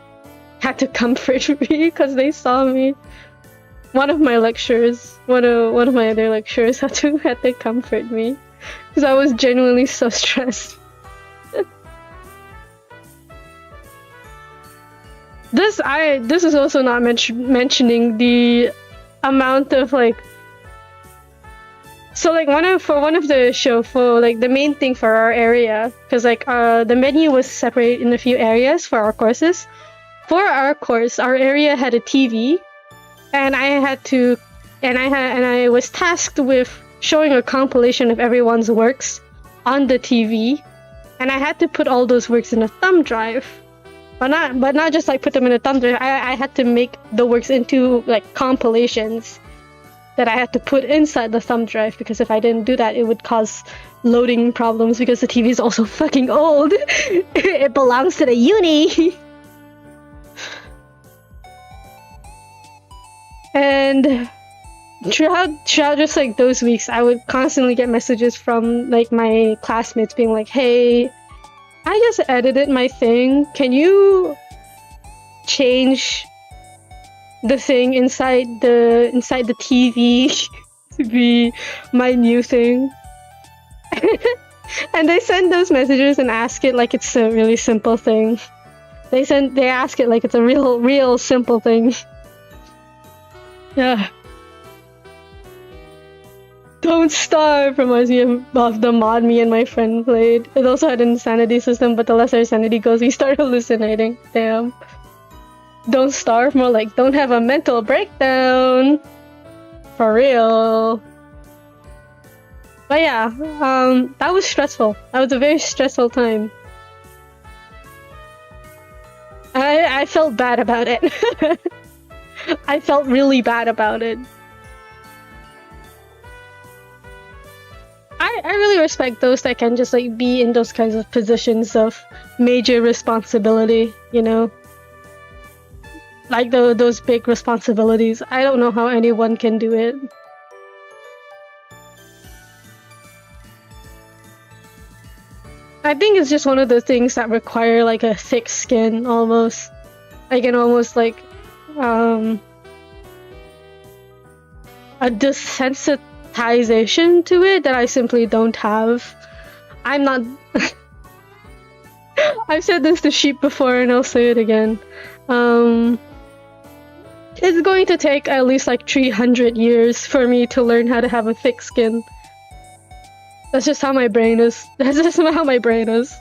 comfort me because they saw me. one of my lecturers, one of my other lecturers had to comfort me because I was genuinely so stressed. This is also not mentioning the amount of like. So like for one of the show, for like the main thing for our area, because like the menu was separated in a few areas for our courses. For our course, our area had a TV, and I was tasked with showing a compilation of everyone's works on the TV, and I had to put all those works in a thumb drive. But not just like put them in a thumb drive. I had to make the works into like compilations that I had to put inside the thumb drive, because if I didn't do that, it would cause loading problems because the TV is also fucking old. It belongs to the uni. And throughout just like those weeks, I would constantly get messages from like my classmates being like, "Hey, I just edited my thing. Can you change the thing inside the TV to be my new thing?" And they send those messages and ask it like it's a really simple thing. They ask it like it's a real simple thing. Yeah. Don't Starve reminds me of the mod me and my friend played. It also had an insanity system, but the less our insanity goes, we start hallucinating. Damn. Don't starve, more like don't have a mental breakdown. For real. But yeah, that was stressful. That was a very stressful time. I felt bad about it. I felt really bad about it. I really respect those that can just like be in those kinds of positions of major responsibility, you know? Like those big responsibilities. I don't know how anyone can do it. I think it's just one of the things that require like a thick skin almost. Like an almost like a desensitization to it that I simply don't have. I'm not I've said this to Sheep before and I'll say it again. It's going to take at least like 300 years for me to learn how to have a thick skin. That's just how my brain is. That's just how my brain is.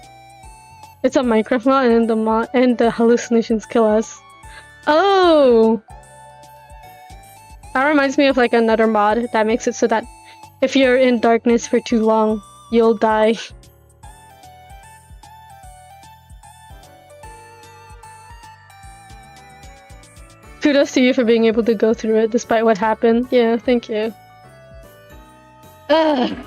It's a Minecraft mod and the hallucinations kill us. Oh! That reminds me of like another mod that makes it so that if you're in darkness for too long, you'll die. Kudos to you for being able to go through it despite what happened. Yeah, thank you. Ugh.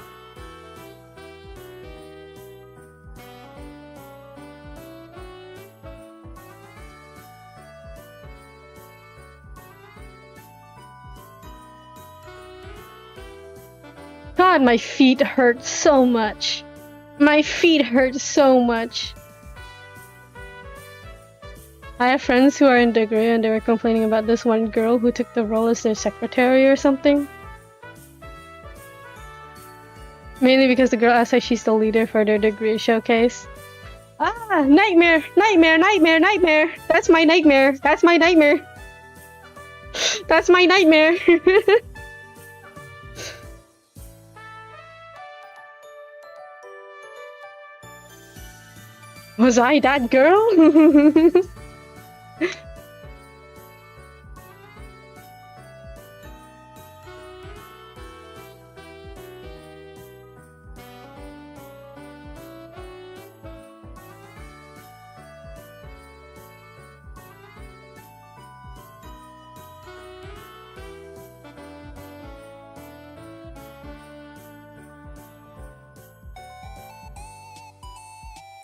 God, my feet hurt so much. My feet hurt so much. I have friends who are in degree and they were complaining about this one girl who took the role as their secretary or something. Mainly because the girl asked if she's the leader for their degree showcase. Ah, nightmare, nightmare, nightmare, nightmare. That's my nightmare. That's my nightmare. That's my nightmare. Was I that girl?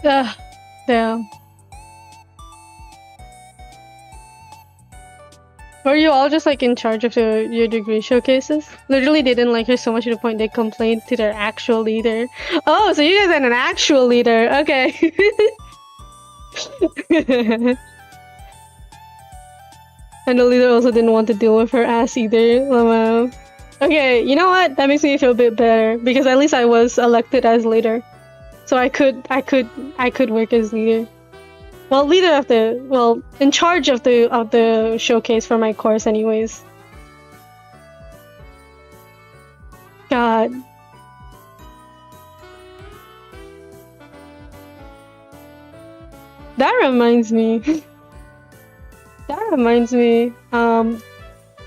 Ugh, damn. Were you all just like in charge of your degree showcases? Literally, they didn't like her so much to the point they complained to their actual leader. Oh, so you guys had an actual leader. Okay. And the leader also didn't want to deal with her ass either. Okay, you know what? That makes me feel a bit better because at least I was elected as leader, so I could work as leader. Well, in charge of the showcase for my course, anyways. God. That reminds me.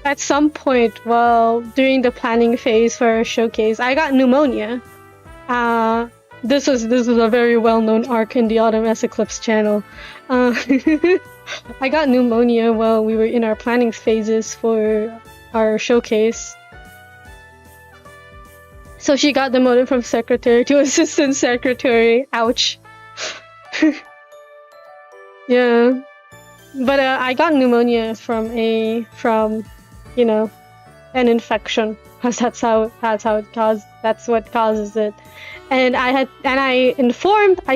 At some point, during the planning phase for our showcase, I got pneumonia. This was a very well-known arc in the Autumn S Eclipse channel. I got pneumonia while we were in our planning phases for our showcase. So she got demoted from secretary to assistant secretary. Ouch. Yeah. But I got pneumonia from an infection, because that's what causes it. And I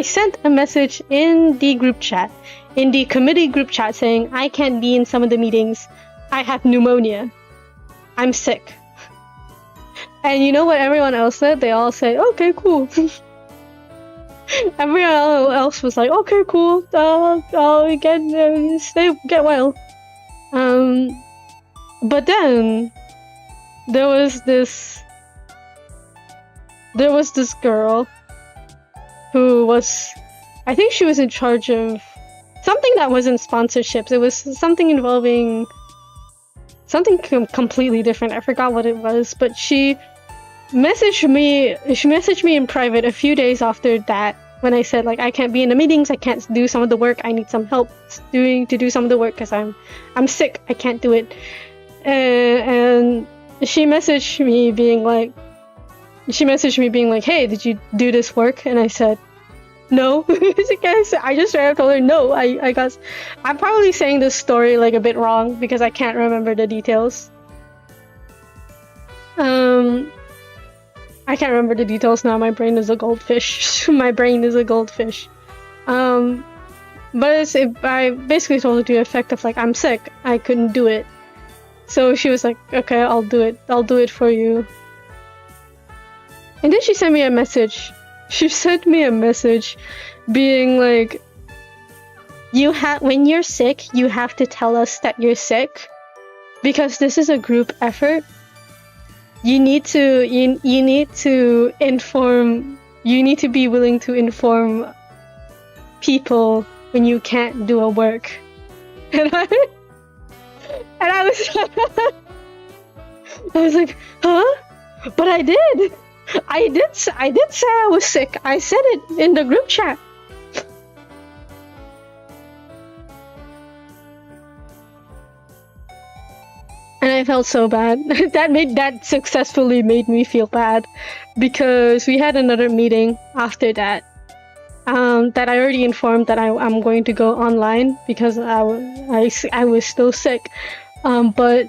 sent a message in the group chat, in the committee group chat, saying I can't be in some of the meetings. I have pneumonia. I'm sick. And you know what everyone else said? They all said, okay, cool. Everyone else was like, okay, cool. I'll get well. But then there was this girl who was, I think she was in charge of something that wasn't sponsorships. It was something involving something completely different. I forgot what it was, but she messaged me in private a few days after that, when I said, like, I can't be in the meetings, I can't do some of the work, I need some help to do some of the work because I'm sick, I can't do it. And she messaged me being like, hey, did you do this work? And I said, no. I just straight up told her no. I'm probably saying this story like a bit wrong because I can't remember the details. I can't remember the details now. My brain is a goldfish. But I basically told her to the effect of, like, I'm sick, I couldn't do it. So she was like, okay, I'll do it for you. And then she sent me a message. Being like, when you're sick, you have to tell us that you're sick, because this is a group effort. You need to be willing to inform people when you can't do a work. And I was like, huh? But I did say I was sick. I said it in the group chat. And I felt so bad. That successfully made me feel bad, because we had another meeting after that. That I already informed that I'm going to go online because I was still sick. But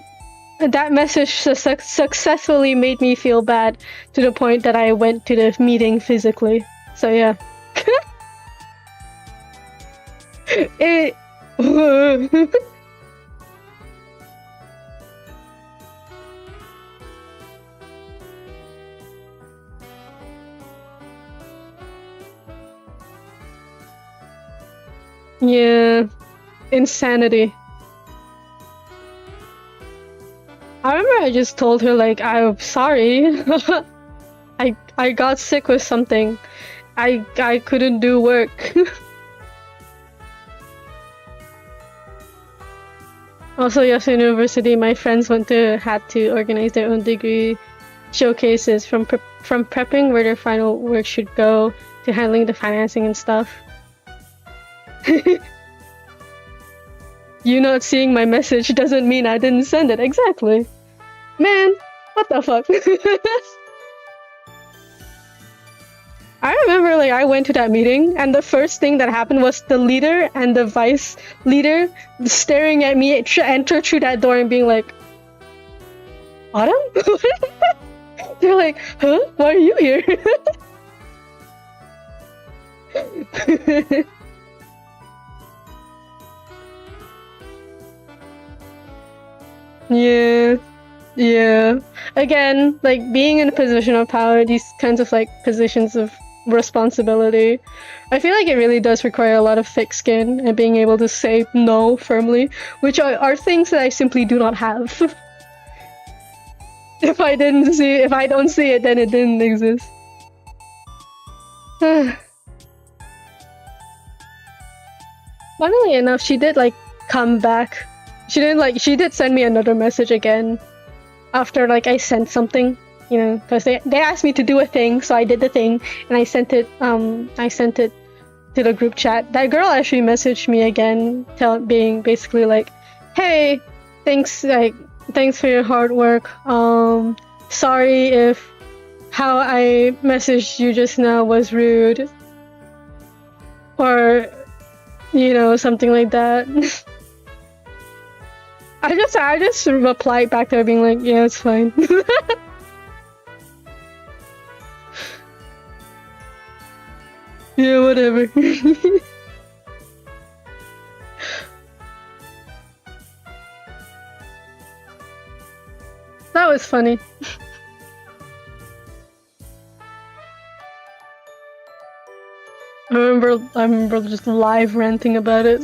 that message successfully made me feel bad to the point that I went to the meeting physically. So yeah. Yeah, insanity. I remember I just told her, like, I'm sorry. I got sick with something. I couldn't do work. Also, Yasuo University, my friends had to organize their own degree showcases, from prepping where their final work should go to handling the financing and stuff. You not seeing my message doesn't mean I didn't send it. Exactly. Man, what the fuck? I remember, like, I went to that meeting, and the first thing that happened was the leader and the vice leader staring at me enter through that door and being like, Autumn? They're like, huh? Why are you here? Yeah. Yeah. Again, like being in a position of power, these kinds of like positions of responsibility, I feel like it really does require a lot of thick skin and being able to say no firmly, which are things that I simply do not have. If I don't see it, then it didn't exist. Funnily enough, she did like come back. She did send me another message again after like I sent something, you know, because they asked me to do a thing, so I did the thing and I sent it to the group chat. That girl actually messaged me again, being basically like, "Hey, thanks thanks for your hard work. Sorry if how I messaged you just now was rude." Or you know, something like that. I just replied back to her being like, yeah, it's fine. Yeah, whatever. That was funny. I remember just live ranting about it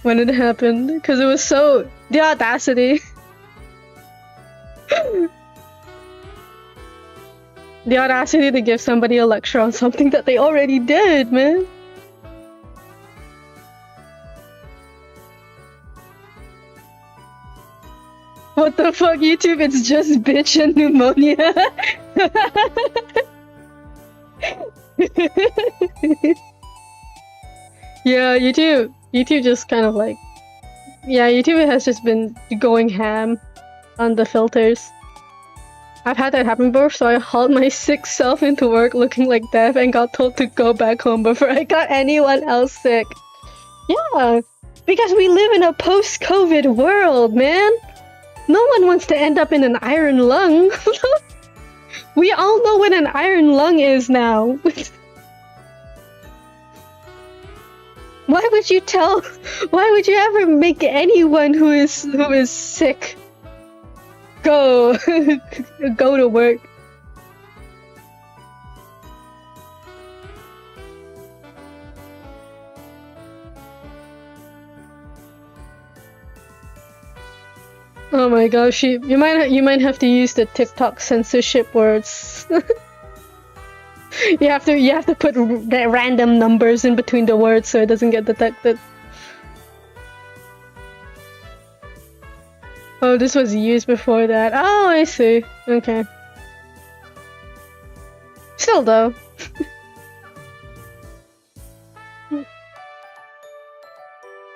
when it happened because it was so the audacity. The audacity to give somebody a lecture on something that they already did, man. What the fuck, YouTube? It's just bitch and pneumonia. Yeah, YouTube just kind of like, yeah, YouTube has just been going ham on the filters. I've had that happen before, so I hauled my sick self into work looking like death and got told to go back home before I got anyone else sick. Yeah, because we live in a post-COVID world, man. No one wants to end up in an iron lung. We all know what an iron lung is now. Why would you ever make anyone who is sick go go to work? Oh my gosh, you might have to use the TikTok censorship words. You have to put random numbers in between the words so it doesn't get detected. Oh, this was used before that. Oh, I see. Okay. Still though.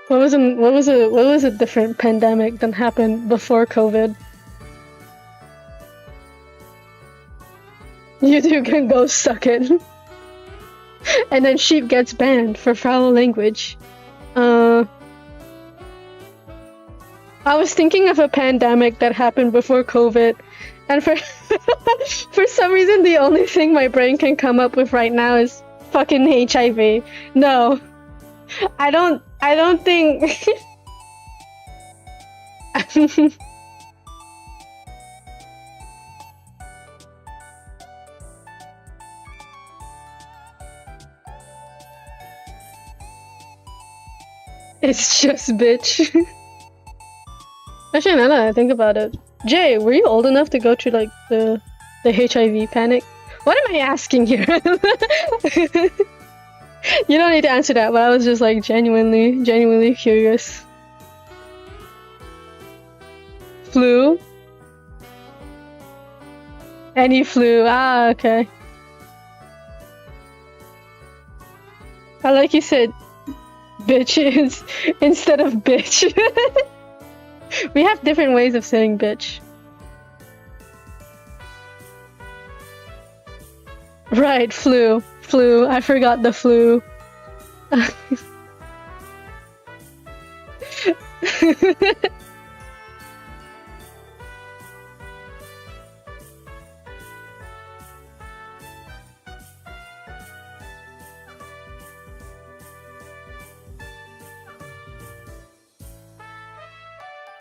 What was a different pandemic that happened before COVID? YouTube can go suck it. And then Sheep gets banned for foul language. I was thinking of a pandemic that happened before COVID, and for for some reason the only thing my brain can come up with right now is fucking HIV. No. I don't think it's just bitch. Actually, now that I think about it, Jay, were you old enough to go through like the HIV panic? What am I asking here? You don't need to answer that, but I was just like genuinely curious. Flu? Any flu? Ah, okay. I like you said bitches instead of bitch. We have different ways of saying bitch. Right, flu. I forgot the flu.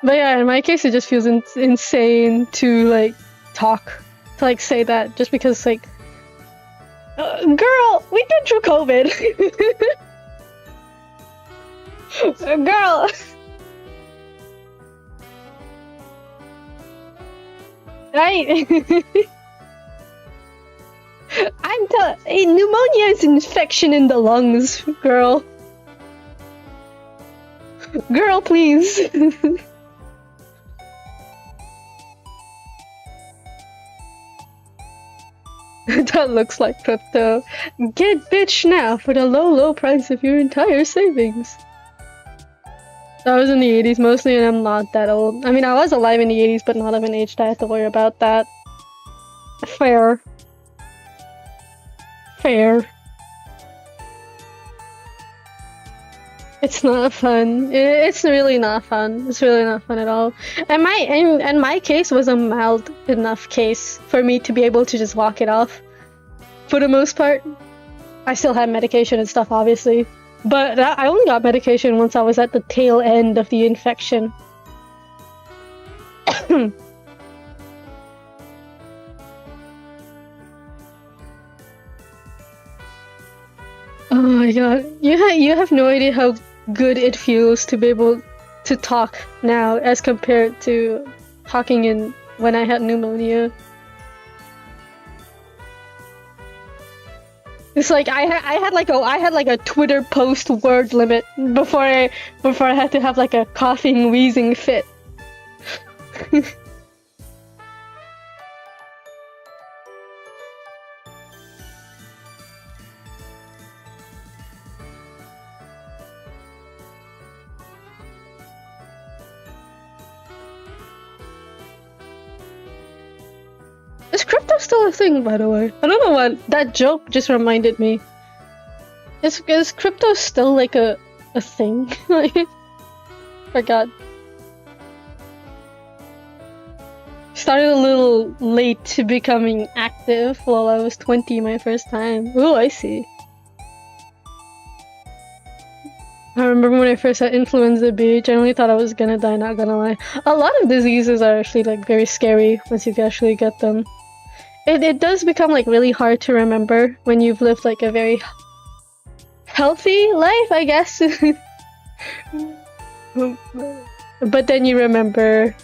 But yeah, in my case, it just feels insane to like talk, to like say that just because like, girl, we've been through COVID. Girl. Right. Pneumonia is an infection in the lungs, girl. Girl, please. That looks like crypto. Get bitch now for the low price of your entire savings. That was in the 80s mostly, and I'm not that old. I mean, I was alive in the 80s, but not of an age that I have to worry about that. Fair. Fair. It's not fun. It's really not fun. It's really not fun at all. And my case was a mild enough case for me to be able to just walk it off. For the most part. I still had medication and stuff, obviously. But I only got medication once I was at the tail end of the infection. Oh my god. You have no idea how good it feels to be able to talk now as compared to talking in when I had pneumonia. It's like I had like a Twitter post word limit before I had to have like a coughing wheezing fit. Is crypto still a thing, by the way? I don't know what that joke just reminded me. Is crypto still like a thing? Forgot. Started a little late to becoming active while I was 20 my first time. Oh, I see. I remember when I first had influenza B, I generally thought I was gonna die, not gonna lie. A lot of diseases are actually like very scary once you actually get them. It does become like really hard to remember when you've lived like a very healthy life, I guess. But then you remember,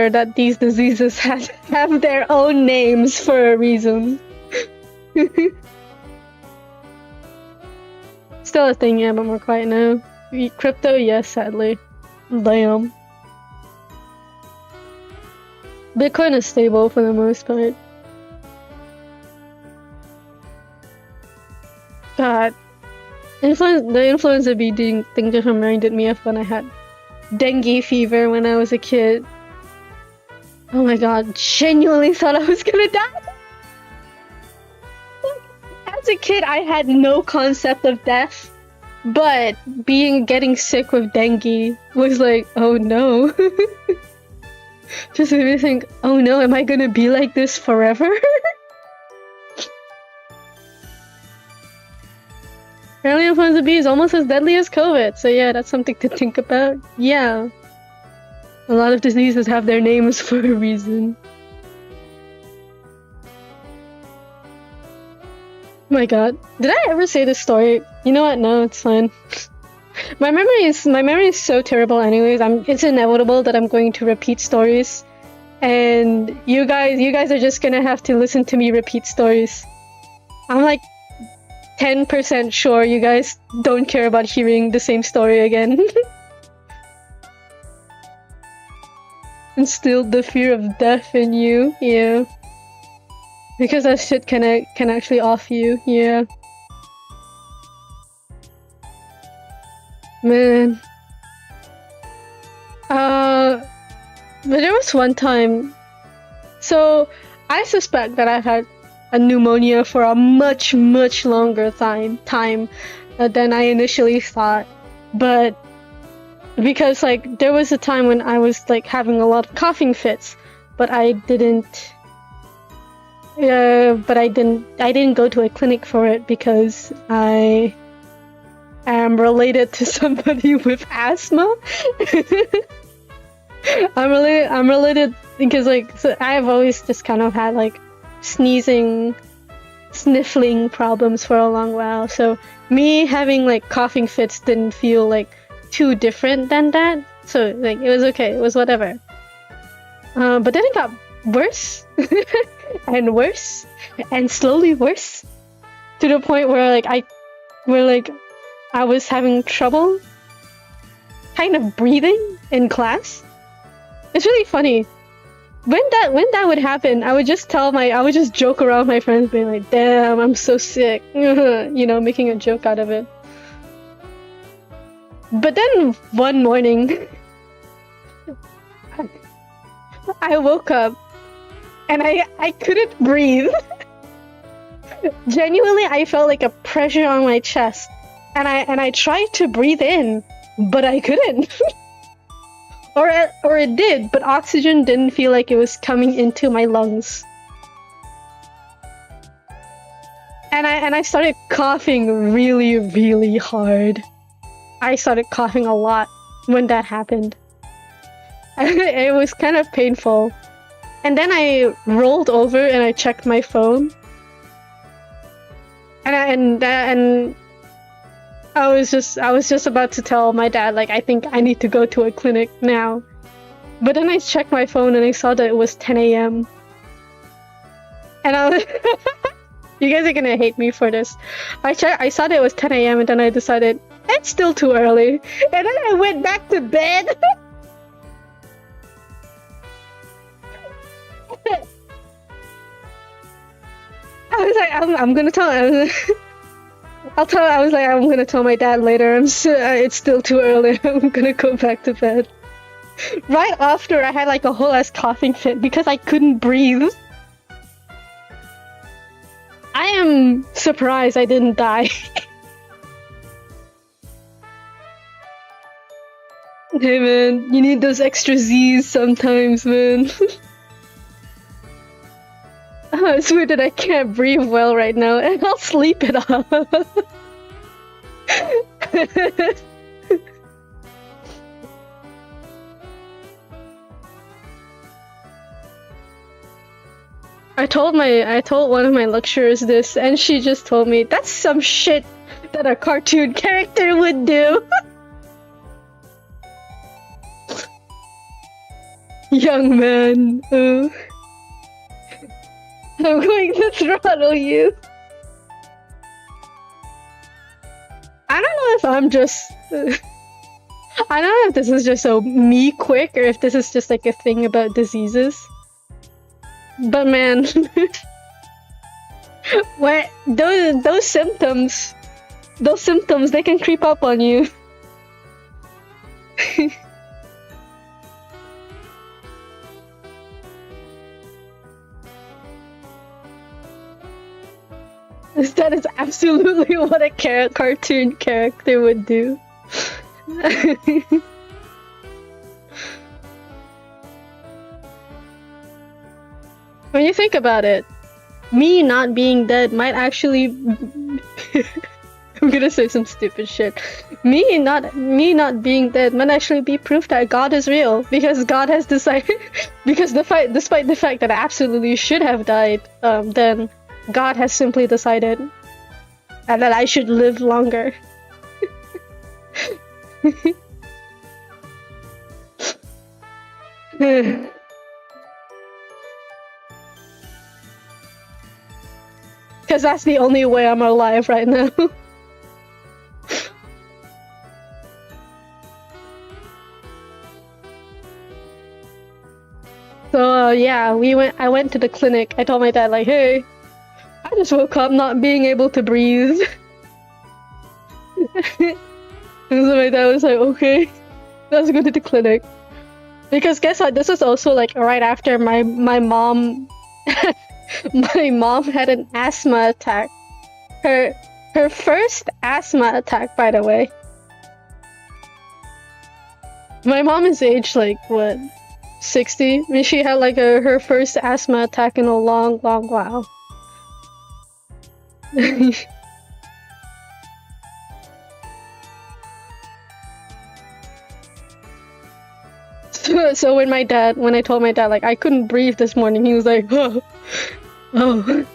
that these diseases have their own names for a reason. Still a thing, yeah, but more quiet now. Crypto, yes, sadly. Damn. Bitcoin is stable for the most part. God. The influenza B thing just reminded me of when I had dengue fever when I was a kid. Oh my god, genuinely thought I was gonna die! As a kid, I had no concept of death, but getting sick with dengue was like, oh no. Just made me think, oh no, am I gonna be like this forever? Apparently influenza B is almost as deadly as COVID, so yeah, that's something to think about. Yeah. A lot of diseases have their names for a reason. Oh my god. Did I ever say this story? You know what? No, it's fine. My memory is so terrible anyways. It's inevitable that I'm going to repeat stories. And you guys are just gonna have to listen to me repeat stories. I'm like 10% sure you guys don't care about hearing the same story again. Instilled the fear of death in you, yeah. Because that shit can actually off you, yeah. Man. But there was one time. So, I suspect that I had a pneumonia for a much longer time than I initially thought. But because like there was a time when I was like having a lot of coughing fits, but I didn't go to a clinic for it because I am related to somebody with asthma. I'm related because like so I've always just kind of had like sneezing, sniffling problems for a long while. So me having like coughing fits didn't feel like too different than that. So like it was okay. It was whatever. But then it got worse and worse and slowly worse to the point where I was having trouble kind of breathing in class. It's really funny. When that would happen, I would just joke around with my friends being like, damn, I'm so sick. You know, making a joke out of it. But then one morning I woke up and I couldn't breathe. Genuinely, I felt like a pressure on my chest. And I tried to breathe in, but I couldn't. or it did, but oxygen didn't feel like it was coming into my lungs. And I started coughing really, really hard. I started coughing a lot when that happened. It was kind of painful. And then I rolled over and I checked my phone. And I was just about to tell my dad, like, I think I need to go to a clinic now. But then I checked my phone and I saw that it was 10 a.m. And I was you guys are gonna hate me for this. I saw that it was 10 a.m. and then I decided, it's still too early. And then I went back to bed. I was like, I'm gonna tell him. I was like, I'm gonna tell my dad later. It's still too early. I'm gonna go back to bed. Right after I had like a whole ass coughing fit because I couldn't breathe. I am surprised I didn't die. Hey man, you need those extra Z's sometimes, man. I swear that I can't breathe well right now, and I'll sleep it off. I told one of my lecturers this, and she just told me that's some shit that a cartoon character would do. Young man, I'm going to throttle you. I don't know if I'm just... I don't know if this is just so me quick or if this is just like a thing about diseases. But man... when those symptoms, they can creep up on you. That is absolutely what a cartoon character would do. When you think about it, me not being dead might actually... I'm gonna say some stupid shit. Me not being dead might actually be proof that God is real, because God has decided... because despite the fact that I absolutely should have died, then God has simply decided that I should live longer. Because that's the only way I'm alive right now. So yeah, I went to the clinic. I told my dad like, hey, I just woke up not being able to breathe. And so my dad was like, okay, let's go to the clinic. Because guess what? This was also like right after my mom my mom had an asthma attack. Her first asthma attack, by the way. My mom is aged like what, 60? I mean, she had like her first asthma attack in a long while. So when I told my dad like I couldn't breathe this morning, he was like, oh, oh,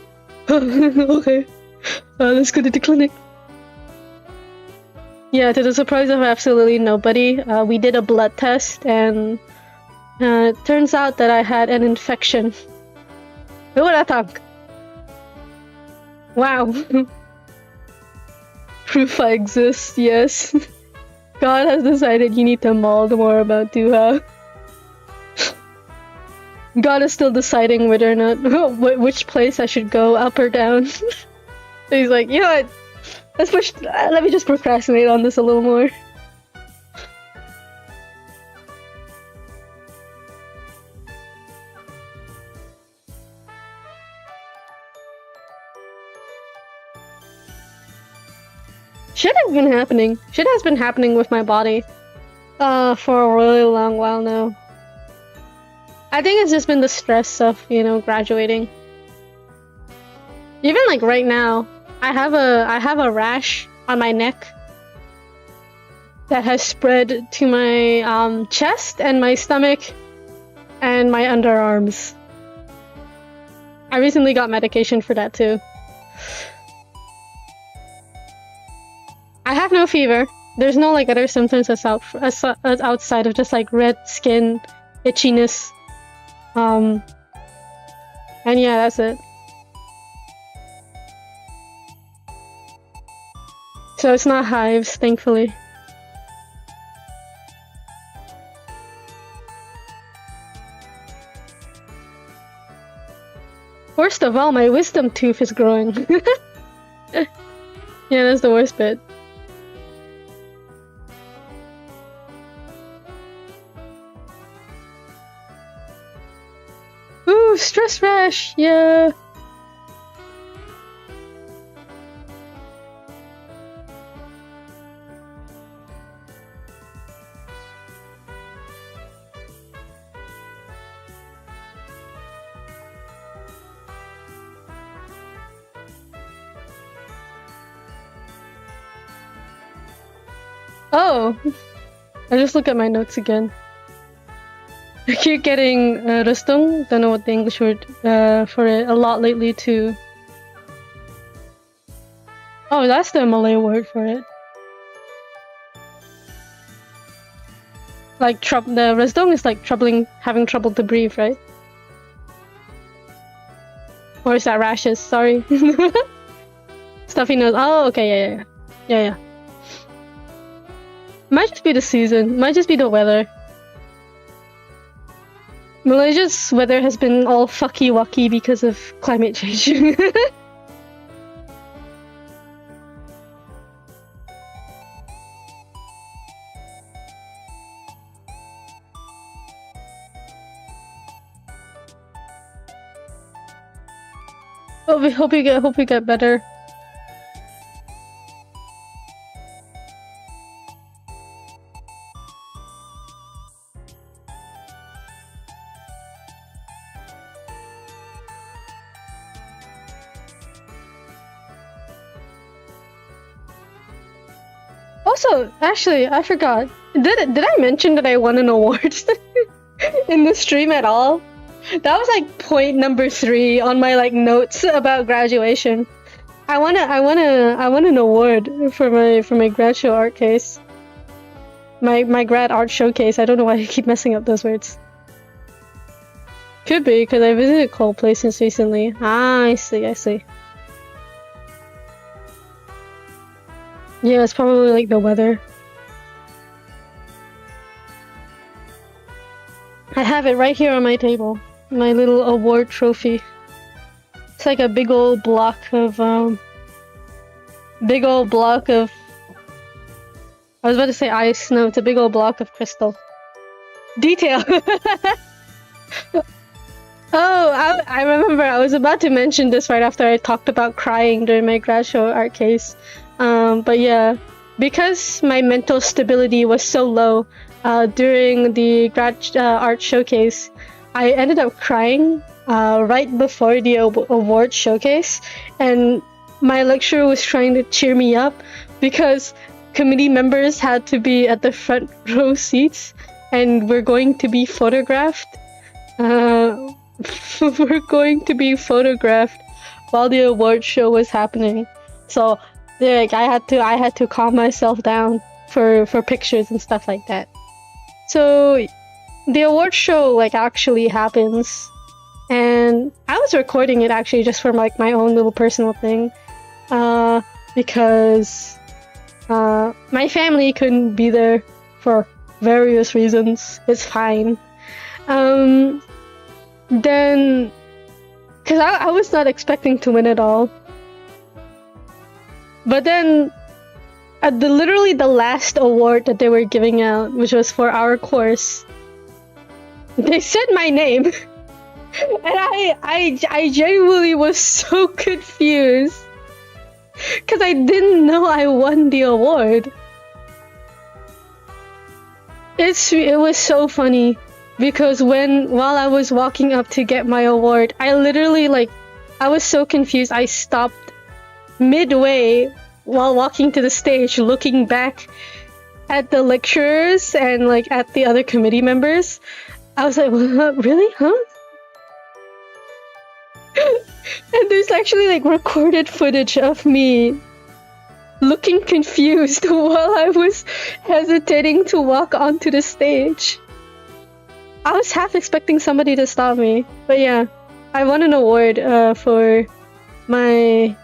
okay, let's go to the clinic. Yeah, to the surprise of absolutely nobody, we did a blood test, and it turns out that I had an infection. Who would have thunk? Wow. Proof I exist, yes. God has decided you need to mull more about Duha. God is still deciding whether or not which place I should go, up or down. So he's like, you know what? Let me just procrastinate on this a little more. Shit has been happening. Shit has been happening with my body for a really long while now. I think it's just been the stress of, you know, graduating. Even like right now, I have a rash on my neck that has spread to my chest and my stomach and my underarms. I recently got medication for that too. I have no fever. There's no like other symptoms outside of just like red skin, itchiness. And yeah, that's it. So it's not hives, thankfully. Worst of all, my wisdom tooth is growing. Yeah, that's the worst bit. Ooh, stress rash, yeah. Oh, I just look at my notes again. I keep getting Rüstung, don't know what the English word for it, a lot lately too. Oh, that's the Malay word for it. Like the Rüstung is like having trouble to breathe, right? Or is that rashes? Sorry. Stuffy nose. Oh, okay, yeah. Might just be the season. Might just be the weather. Malaysia's weather has been all fucky-wucky because of climate change. Oh, we hope you get better. Also, actually, I forgot. Did I mention that I won an award in the stream at all? That was like point number 3 on my like notes about graduation. I won an award for my grad show art case. My grad art showcase. I don't know why I keep messing up those words. Could be because I visited Cold Places recently. Ah, I see. Yeah, it's probably like the weather. I have it right here on my table. My little award trophy. It's like a big old block of I was about to say ice. No, it's a big old block of crystal. Detail. Oh, I remember I was about to mention this right after I talked about crying during my grad show art case. But yeah, because my mental stability was so low during the grad art showcase, I ended up crying right before the award showcase, and my lecturer was trying to cheer me up because committee members had to be at the front row seats, and we're going to be photographed. We're going to be photographed while the award show was happening. So like I had to calm myself down for pictures and stuff like that. So the award show like actually happens, and I was recording it actually just for like my own little personal thing, because my family couldn't be there for various reasons. It's fine. Then, because I was not expecting to win at all. But then, at literally the last award that they were giving out, which was for our course, they said my name. And I genuinely was so confused. Because I didn't know I won the award. It was so funny. Because while I was walking up to get my award, I literally I was so confused. I stopped midway while walking to the stage, looking back at the lecturers and like at the other committee members. I was like, what? Really? Huh? And there's actually like recorded footage of me looking confused while I was hesitating to walk onto the stage. I was half expecting somebody to stop me, but yeah, I won an award for my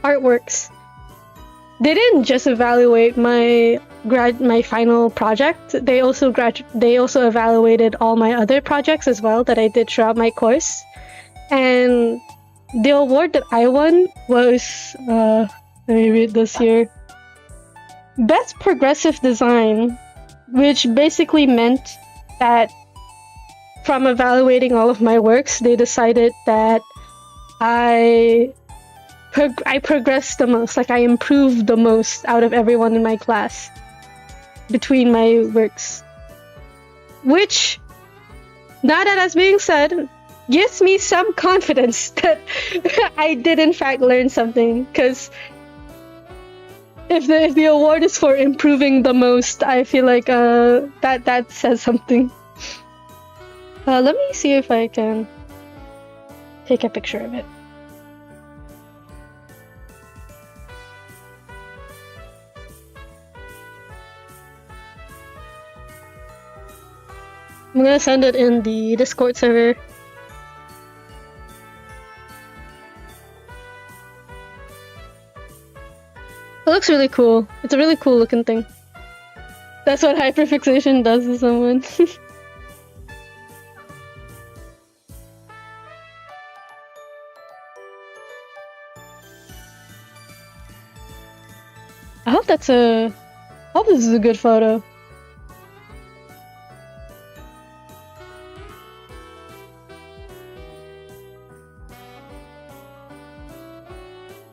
artworks. They didn't just evaluate my final project. They also evaluated all my other projects as well that I did throughout my course. And the award that I won was let me read this here. Best Progressive Design, which basically meant that from evaluating all of my works, they decided that I progressed the most, like I improved the most out of everyone in my class between my works. Which, now that that's being said, gives me some confidence that I did in fact learn something, because if the award is for improving the most, I feel like that says something. Let me see if I can take a picture of it. I'm gonna send it in the Discord server. It looks really cool. It's a really cool looking thing. That's what hyperfixation does to someone. I hope this is a good photo.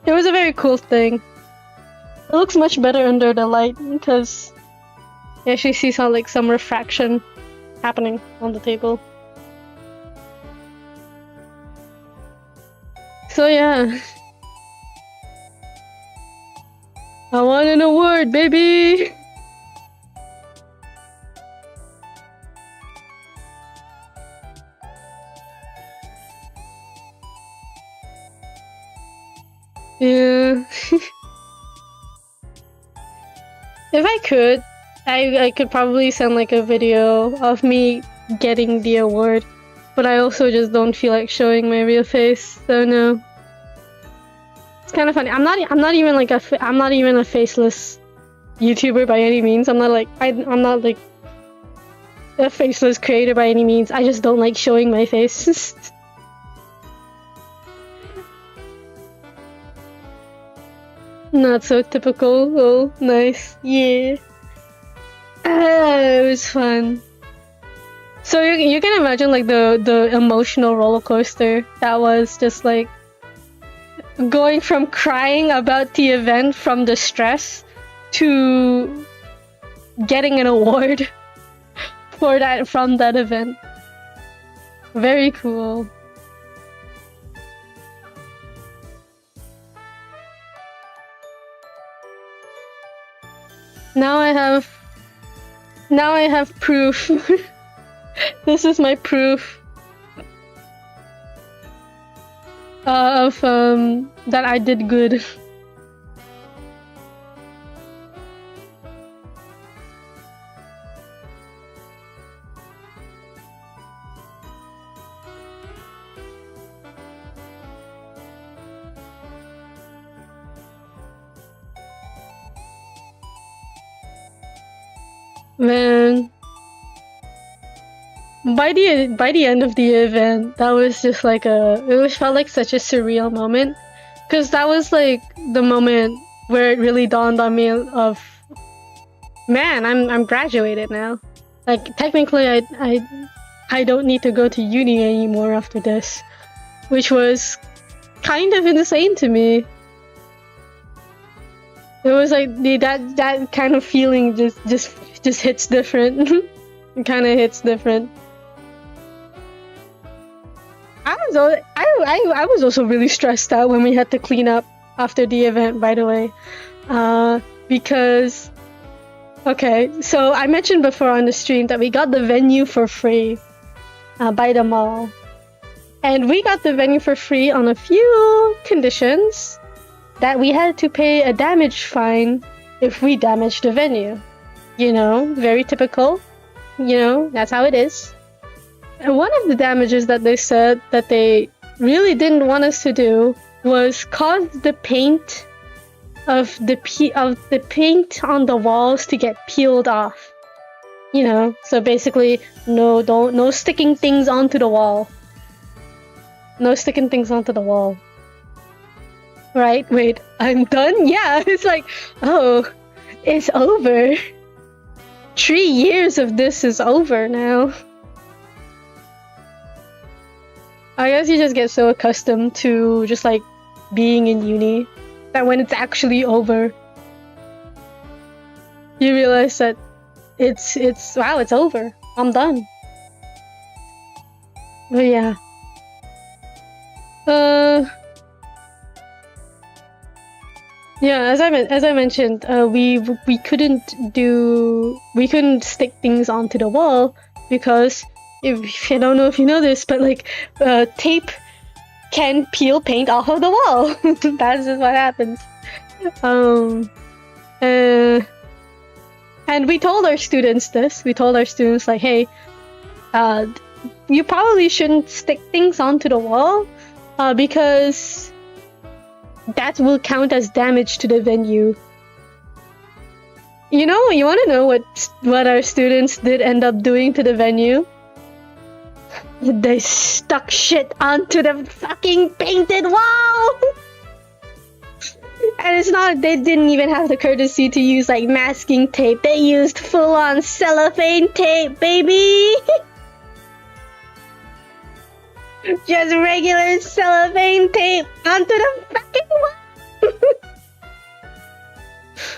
It was a very cool thing. It looks much better under the light because you actually see some refraction happening on the table. So yeah. I won an award, baby! Yeah. If I could, I could probably send like a video of me getting the award, but I also just don't feel like showing my real face, so no. It's kind of funny. I'm not even a faceless YouTuber by any means. I'm not like a faceless creator by any means. I just don't like showing my face. Not so typical. Oh, nice. Yeah. It was fun. So you can imagine like the emotional roller coaster that was just like going from crying about the event from the stress to getting an award from that event. Very cool. Now I have Now I have proof. This is my proof of that I did good. Man, by the end of the event, that was just like felt like such a surreal moment, because that was like the moment where it really dawned on me of, man, I'm graduated now. Like technically, I don't need to go to uni anymore after this, which was kind of insane to me. It was like that kind of feeling just hits different. It kind of hits different. I was also really stressed out when we had to clean up after the event, by the way, because okay, so I mentioned before on the stream that we got the venue for free by the mall, and we got the venue for free on a few conditions. That we had to pay a damage fine if we damaged the venue. You know, very typical. You know, that's how it is. And one of the damages that they said that they really didn't want us to do was cause the paint of the paint on the walls to get peeled off. You know, so basically, no sticking things onto the wall. No sticking things onto the wall. Right? Wait, I'm done? Yeah, it's like, oh, it's over. 3 years of this is over now. I guess you just get so accustomed to just like being in uni that when it's actually over, you realize that it's wow, it's over. I'm done. But yeah. Yeah, as I mentioned, we couldn't stick things onto the wall because if I don't know if you know this, but like tape can peel paint off of the wall. That's just what happens. And we told our students this. We told our students like, hey, you probably shouldn't stick things onto the wall because that will count as damage to the venue. You know, you want to know what our students did end up doing to the venue? They stuck shit onto the fucking painted wall! And it's not, they didn't even have the courtesy to use like masking tape. They used full-on cellophane tape, baby! Just regular cellophane tape onto the fucking wall!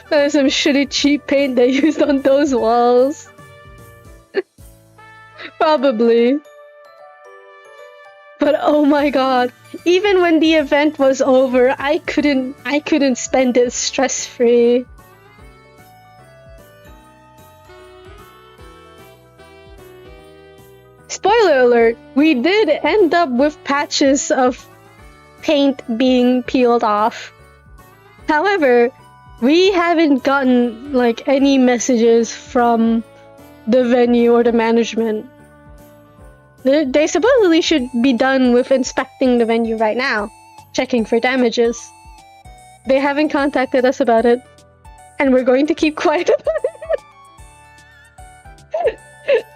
That was some shitty cheap paint they used on those walls. Probably. But oh my god, even when the event was over, I couldn't spend it stress-free. Spoiler alert, we did end up with patches of paint being peeled off. However, we haven't gotten like any messages from the venue or the management. They supposedly should be done with inspecting the venue right now, checking for damages. They haven't contacted us about it, and we're going to keep quiet about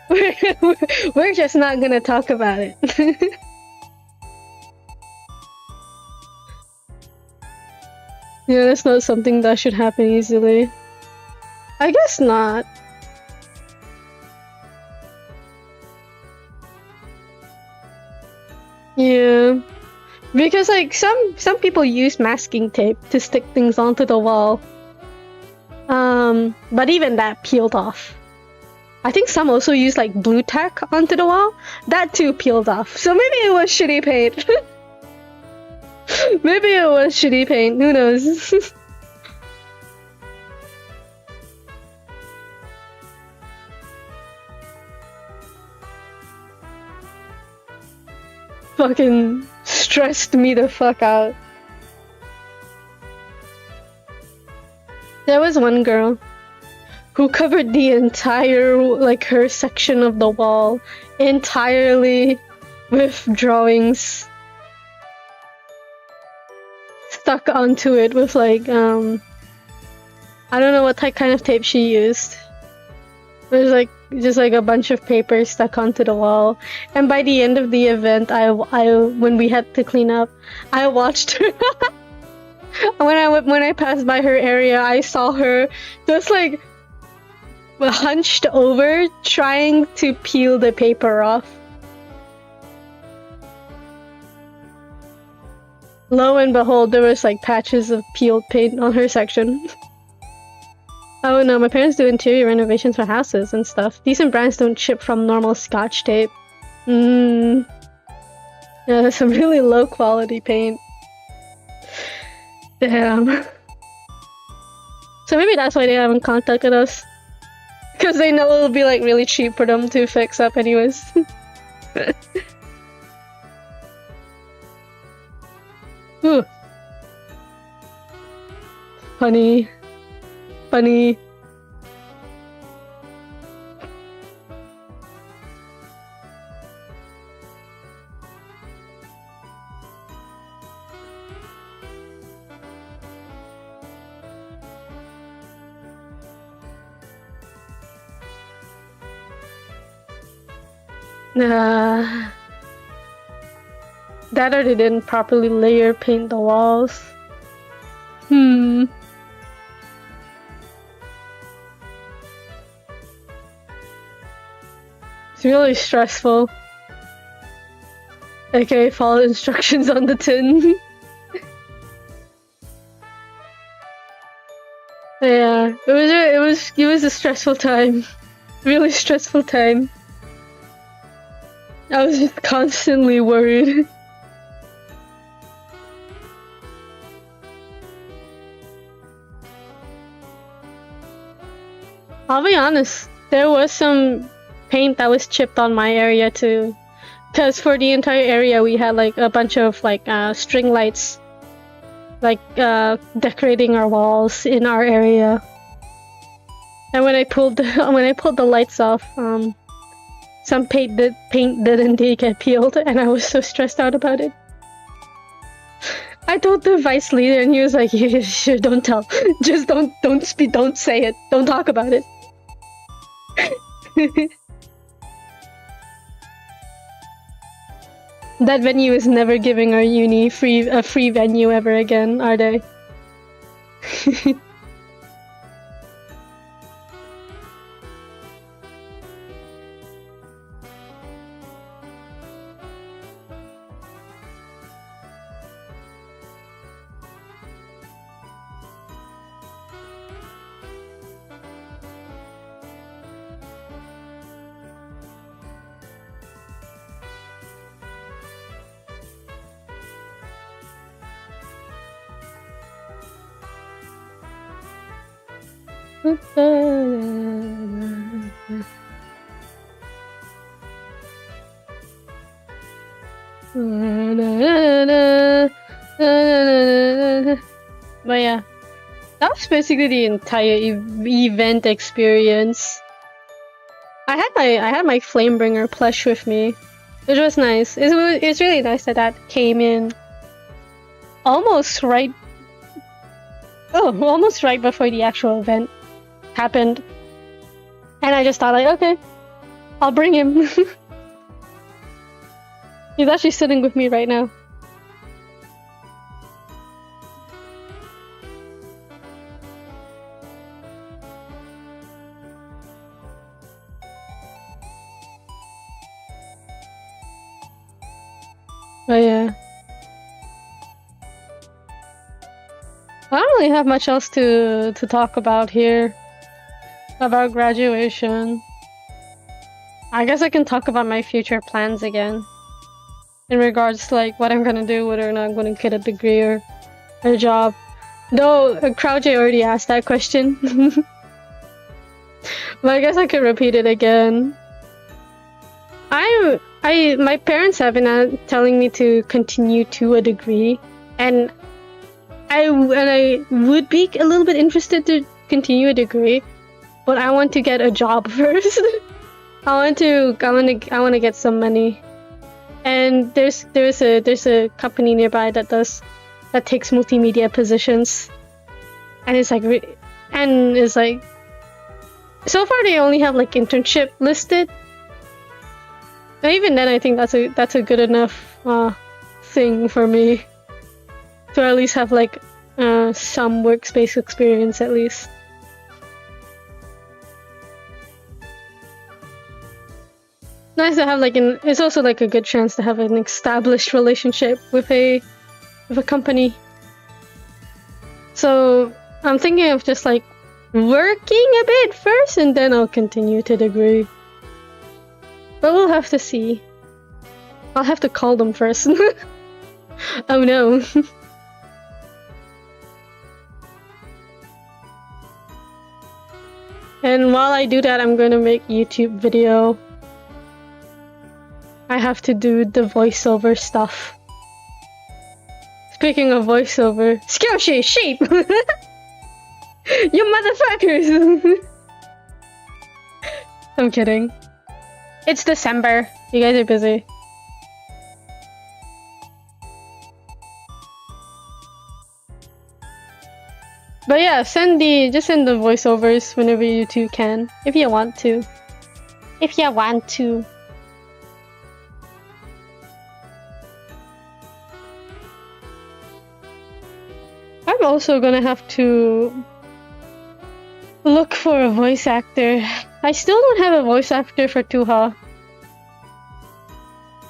it. We're just not gonna talk about it. Yeah, that's not something that should happen easily. I guess not. Yeah, because like some people use masking tape to stick things onto the wall. But even that peeled off. I think some also use like blue tack onto the wall. That too peeled off. So maybe it was shitty paint. Maybe it was shitty paint. Who knows? fucking stressed me the fuck out. There was one girl who covered the entire, like, her section of the wall entirely with drawings stuck onto it with, like, I don't know what kind of tape she used. There's like just like a bunch of paper stuck onto the wall, and by the end of the event, when we had to clean up, I watched her. when I passed by her area, I saw her just like hunched over, trying to peel the paper off. Lo and behold, there was like patches of peeled paint on her section. Oh no, my parents do interior renovations for houses and stuff. Decent brands don't ship from normal Scotch tape. Yeah, that's some really low quality paint. Damn. So maybe that's why they haven't contacted us. Because they know it'll be like really cheap for them to fix up anyways. Ooh. Funny. Funny. That or they didn't properly layer paint the walls. It's really stressful. Okay, follow instructions on the tin. Yeah, it was a stressful time. Really stressful time. I was just constantly worried. I'll be honest, there was some paint that was chipped on my area too. Because for the entire area we had like a bunch of like string lights, like decorating our walls in our area. And when I pulled the lights off, some paint didn't get peeled, and I was so stressed out about it. I told the vice leader, and he was like, "Yeah, sure, don't tell. Just don't say it. Don't talk about it." That venue is never giving our uni a free venue ever again, are they? But yeah, that was basically the entire event experience. I had my Flamebringer plush with me, which was nice. It's really nice that came in almost right before the actual event happened. And I just thought like, okay, I'll bring him. He's actually sitting with me right now. But yeah. I don't really have much else to talk about here. About graduation. I guess I can talk about my future plans again. In regards to like what I'm gonna do, whether or not I'm gonna get a degree or a job. Though CrowdJ already asked that question. But I guess I could repeat it again. my parents have been telling me to continue to a degree, and I would be a little bit interested to continue a degree, but I want to get a job first. I want to get some money, and there's a company nearby that takes multimedia positions, and it's like so far they only have like internship listed. And even then, I think that's a good enough thing for me to at least have like some workspace experience at least. Nice to have it's also like a good chance to have an established relationship with a company. So I'm thinking of just like working a bit first, and then I'll continue to degree. But we'll have to see. I'll have to call them first. Oh no. And while I do that, I'm going to make YouTube video. I have to do the voiceover stuff. Speaking of voiceover, Skyoshi, sheep! You motherfuckers! I'm kidding. It's December. You guys are busy. But yeah, just send the voiceovers whenever you two can, if you want to. If you want to. I'm also gonna have to look for a voice actor. I still don't have a voice actor for Tuha.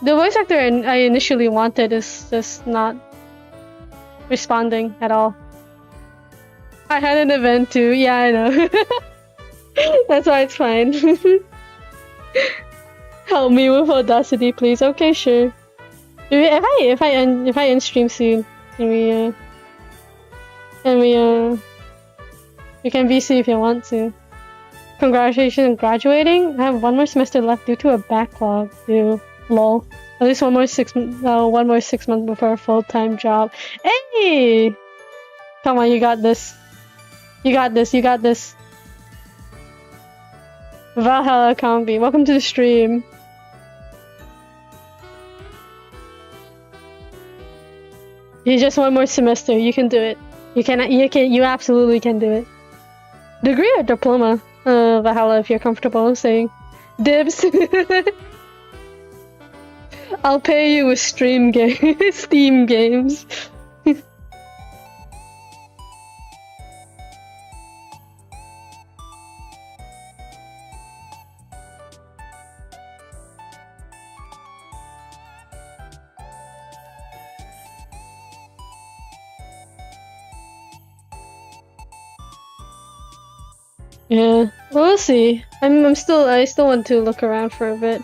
The voice actor I initially wanted is just not responding at all. I had an event too. Yeah, I know. That's why it's fine. Help me with Audacity, please. Okay, sure. If I end stream soon, we can VC if you want to. Congratulations on graduating. I have one more semester left due to a backlog. Ew. Lol. At least one more 6 months before a full-time job. Hey! Come on, you got this. You got this. You got this. Valhalla Combi, welcome to the stream. You just one more semester. You can do it. You absolutely can do it. Degree or diploma? Valhalla, if you're comfortable saying. Dibs. I'll pay you with Steam games. Yeah, we'll see. I still want to look around for a bit,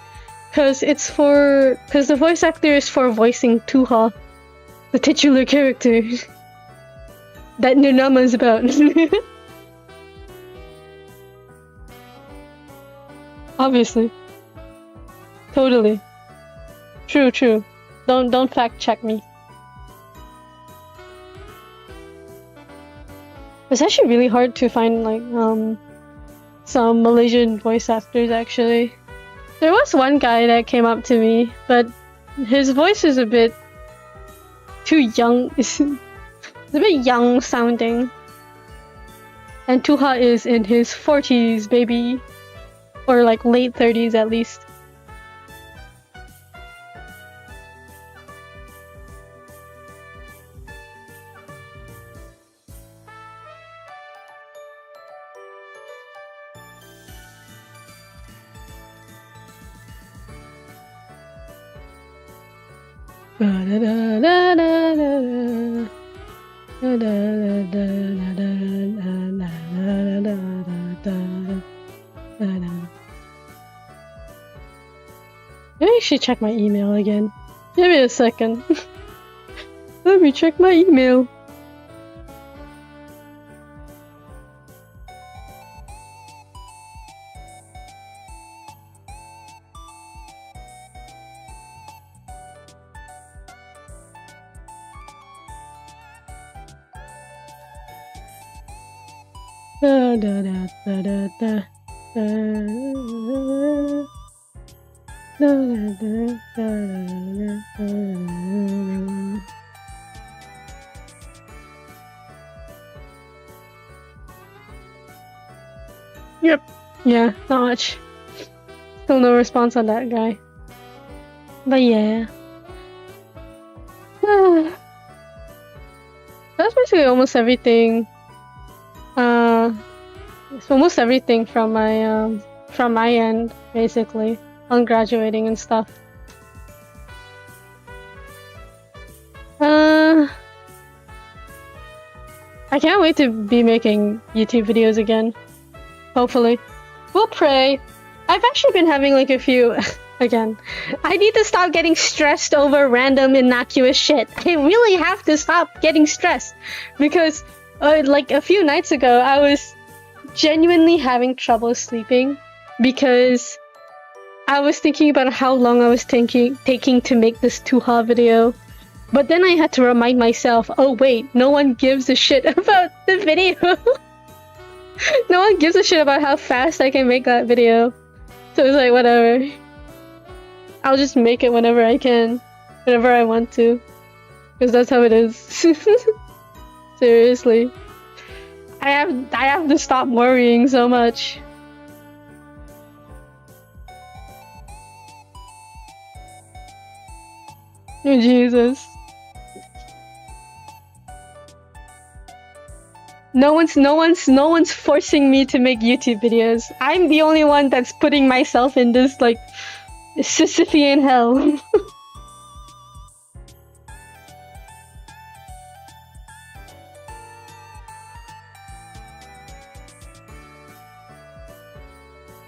cause the voice actor is for voicing Tuha, the titular character that Nunama is about. Obviously, totally, true. Don't fact check me. It's actually really hard to find some Malaysian voice actors actually. There was one guy that came up to me, but his voice is a bit too young. It's a bit young sounding. And Tuha is in his 40s, baby. Or like late 30s at least. Maybe I should check my email again. Give me a second. Let me check my email. Da, da, da, da, da, da. Da, da, da, da, da, da. Yep. Yeah, not much. Still no response on that guy. But yeah. That's basically almost everything. It's almost everything from my end, basically, on graduating and stuff. I can't wait to be making YouTube videos again. Hopefully. We'll pray. I've actually been having like a few... Again, I need to stop getting stressed over random innocuous shit. I really have to stop getting stressed. Because, like a few nights ago, I was genuinely having trouble sleeping. Because I was thinking about how long I was taking to make this Tuha video. But then I had to remind myself, oh wait, no one gives a shit about the video. No one gives a shit about how fast I can make that video. So it's like, whatever. I'll just make it whenever I can. Whenever I want to. Because that's how it is. Seriously. I have to stop worrying so much. Oh, Jesus. No one's forcing me to make YouTube videos. I'm the only one that's putting myself in this, like, Sisyphean hell.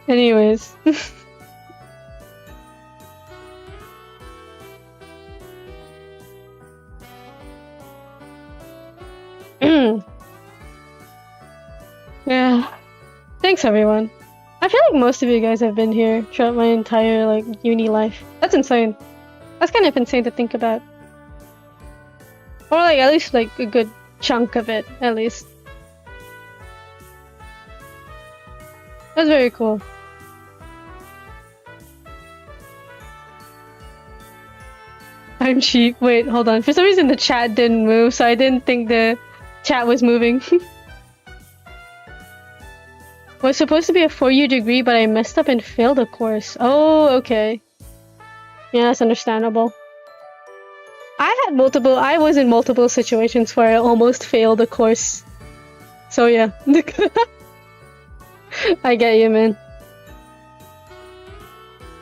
Anyways. Yeah. Thanks, everyone. I feel like most of you guys have been here throughout my entire, like, uni life. That's insane. That's kind of insane to think about. Or, like, at least, like, a good chunk of it, at least. That's very cool. I'm cheap. Wait, hold on. For some reason the chat didn't move, so I didn't think the chat was moving. Was supposed to be a 4-year degree, but I messed up and failed a course. Oh, okay. Yeah, that's understandable. I was in multiple situations where I almost failed a course. So yeah. I get you, man.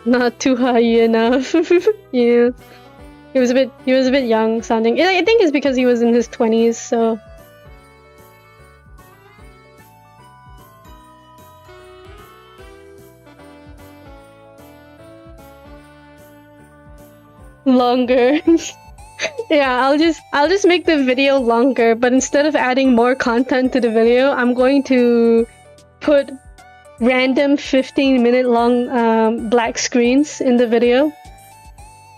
Not too high enough. Yeah. He was a bit young sounding. I think it's because he was in his 20s, so... Longer. Yeah, I'll just make the video longer, but instead of adding more content to the video, I'm going to put random 15-minute long black screens in the video.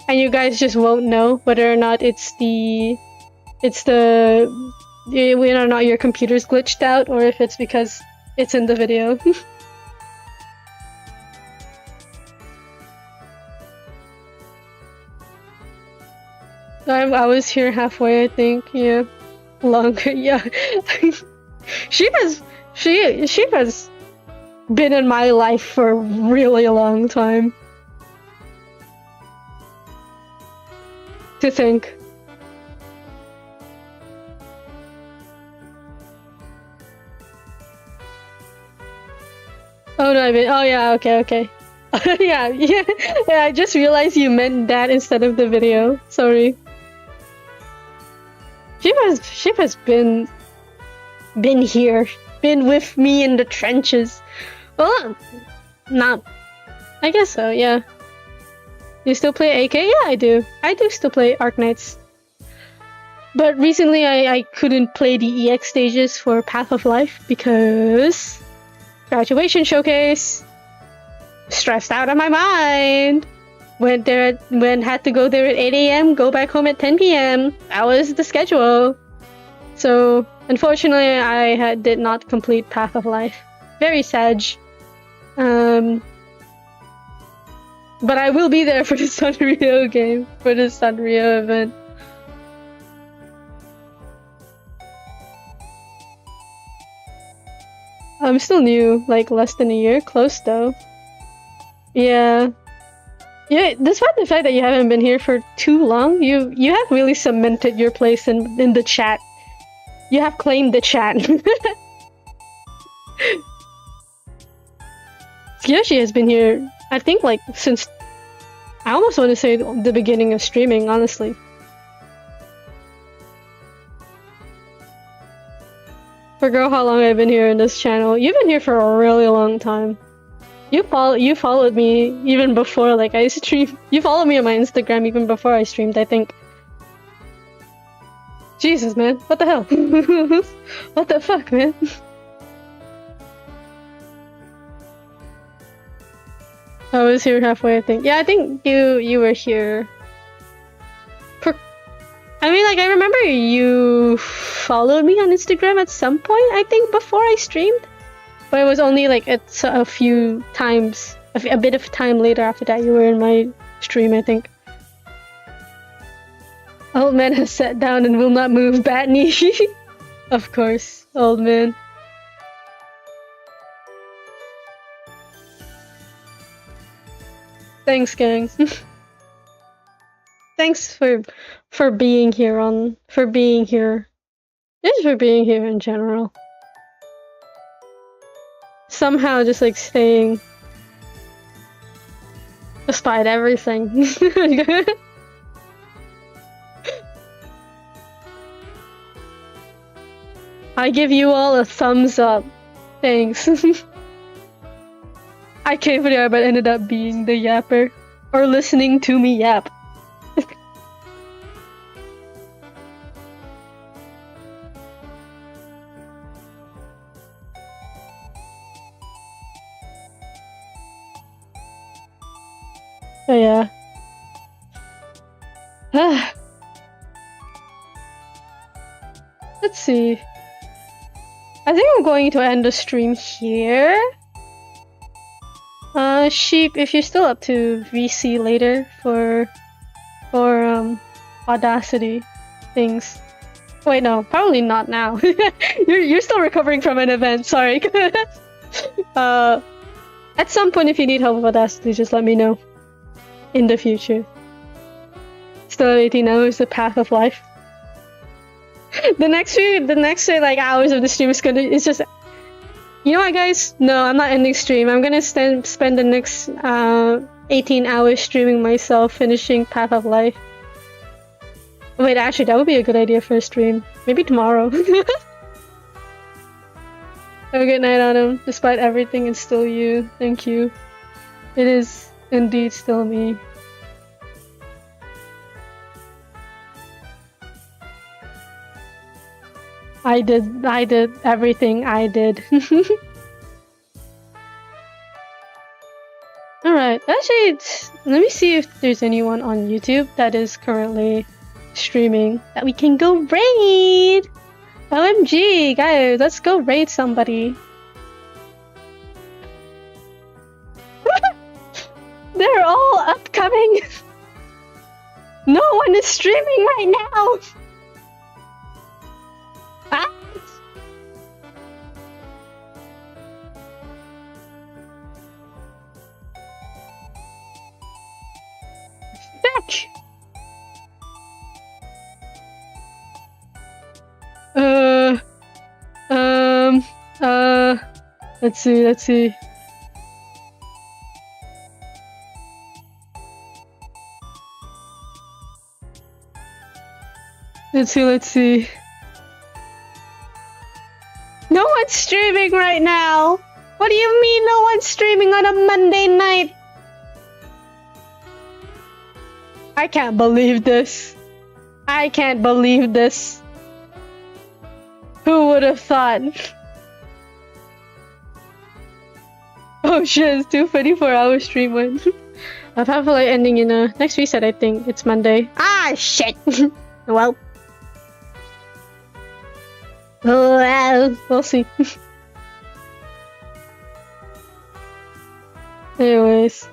And you guys just won't know whether or not whether or not your computer's glitched out or if it's because it's in the video. I was here halfway, I think. Yeah, longer. Yeah, she has been in my life for a really long time. To think. Oh no, oh yeah, okay. Yeah, I just realized you meant that instead of the video. Sorry. She has been here, been with me in the trenches. Well, not. I guess so. Yeah. You still play AK? Yeah, I do. I do still play Arknights. But recently, I couldn't play the EX stages for Path of Life because graduation showcase. Stressed out of my mind. Had to go there at 8 AM, go back home at 10 PM. That was the schedule. So Unfortunately, I did not complete Path of Life. Very sad. But I will be there for the Sanrio game, for the Sanrio event. I'm still new, like less than a year. Close though. Yeah. Yeah, despite the fact that you haven't been here for too long, you have really cemented your place in the chat. You have claimed the chat. Tsuyoshi has been here, I think, like, since... I almost want to say the beginning of streaming, honestly. Forgot how long I've been here in this channel. You've been here for a really long time. You followed me even before, like, I streamed. You followed me on my Instagram even before I streamed, I think. Jesus, man. What the hell? What the fuck, man? I was here halfway, I think. Yeah, I think you were here. I mean, like, I remember you followed me on Instagram at some point, I think, before I streamed. But it was only, like, it's a few times, a bit of time later after that you were in my stream, I think. Old man has sat down and will not move, Batney. Of course, old man. Thanks, gang. Thanks for being here for being here. Just for being here in general. Somehow just like staying despite everything. I give you all a thumbs up. Thanks. I came for the but ended up being the yapper. Or listening to me yap. Oh yeah. Let's see. I think I'm going to end the stream here. Sheep, if you're still up to VC later for Audacity things. Wait, no, probably not now. you're still recovering from an event. Sorry. At some point, if you need help with Audacity, just let me know. In the future. Still at 18 hours, the Path of Life. The next like hours of the stream is just. You know what, guys? No, I'm not ending stream. I'm gonna spend the next 18 hours streaming myself, finishing Path of Life. Wait, actually, that would be a good idea for a stream. Maybe tomorrow. Have a good night, Autumn. Despite everything, it's still you. Thank you. It is indeed still me. I did everything I did. Alright, actually, let me see if there's anyone on YouTube that is currently streaming that we can go raid! OMG, guys, let's go raid somebody. They're all upcoming! No one is streaming right now! Ah! Bitch! Let's see. Let's see. No one's streaming right now! What do you mean no one's streaming on a Monday night? I can't believe this. I can't believe this. Who would have thought? Oh shit, it's 2:24-hour stream went. I'll probably ending in a next reset, I think. It's Monday. Ah shit! Well. Well, we'll see. Anyways.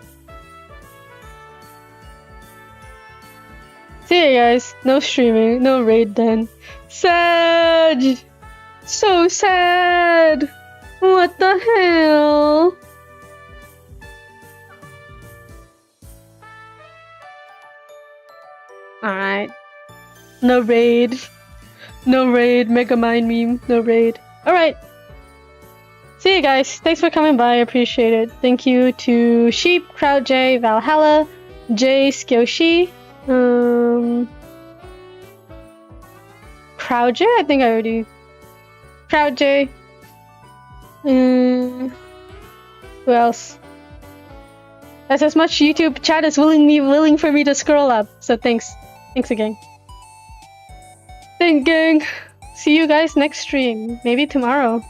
See you guys. No streaming, no raid then. Sad! So sad! What the hell? Alright. No raid. No raid. Megamind meme. No raid. Alright. See you guys. Thanks for coming by. I appreciate it. Thank you to Sheep, CrowdJ, Valhalla, Jay, Skyoshi, CrowdJ? I think I already... CrowdJ. Who else? That's as much YouTube chat as willing for me to scroll up. So thanks. Thanks again. Thank gang. See you guys next stream. Maybe tomorrow.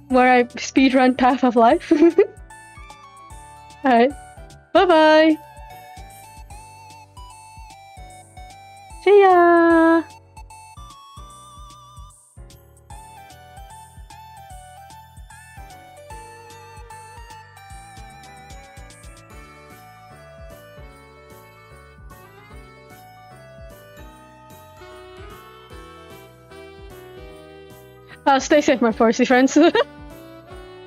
Where I speedrun Path of Life. Alright. Bye bye. See ya. Stay safe, my Forcy friends.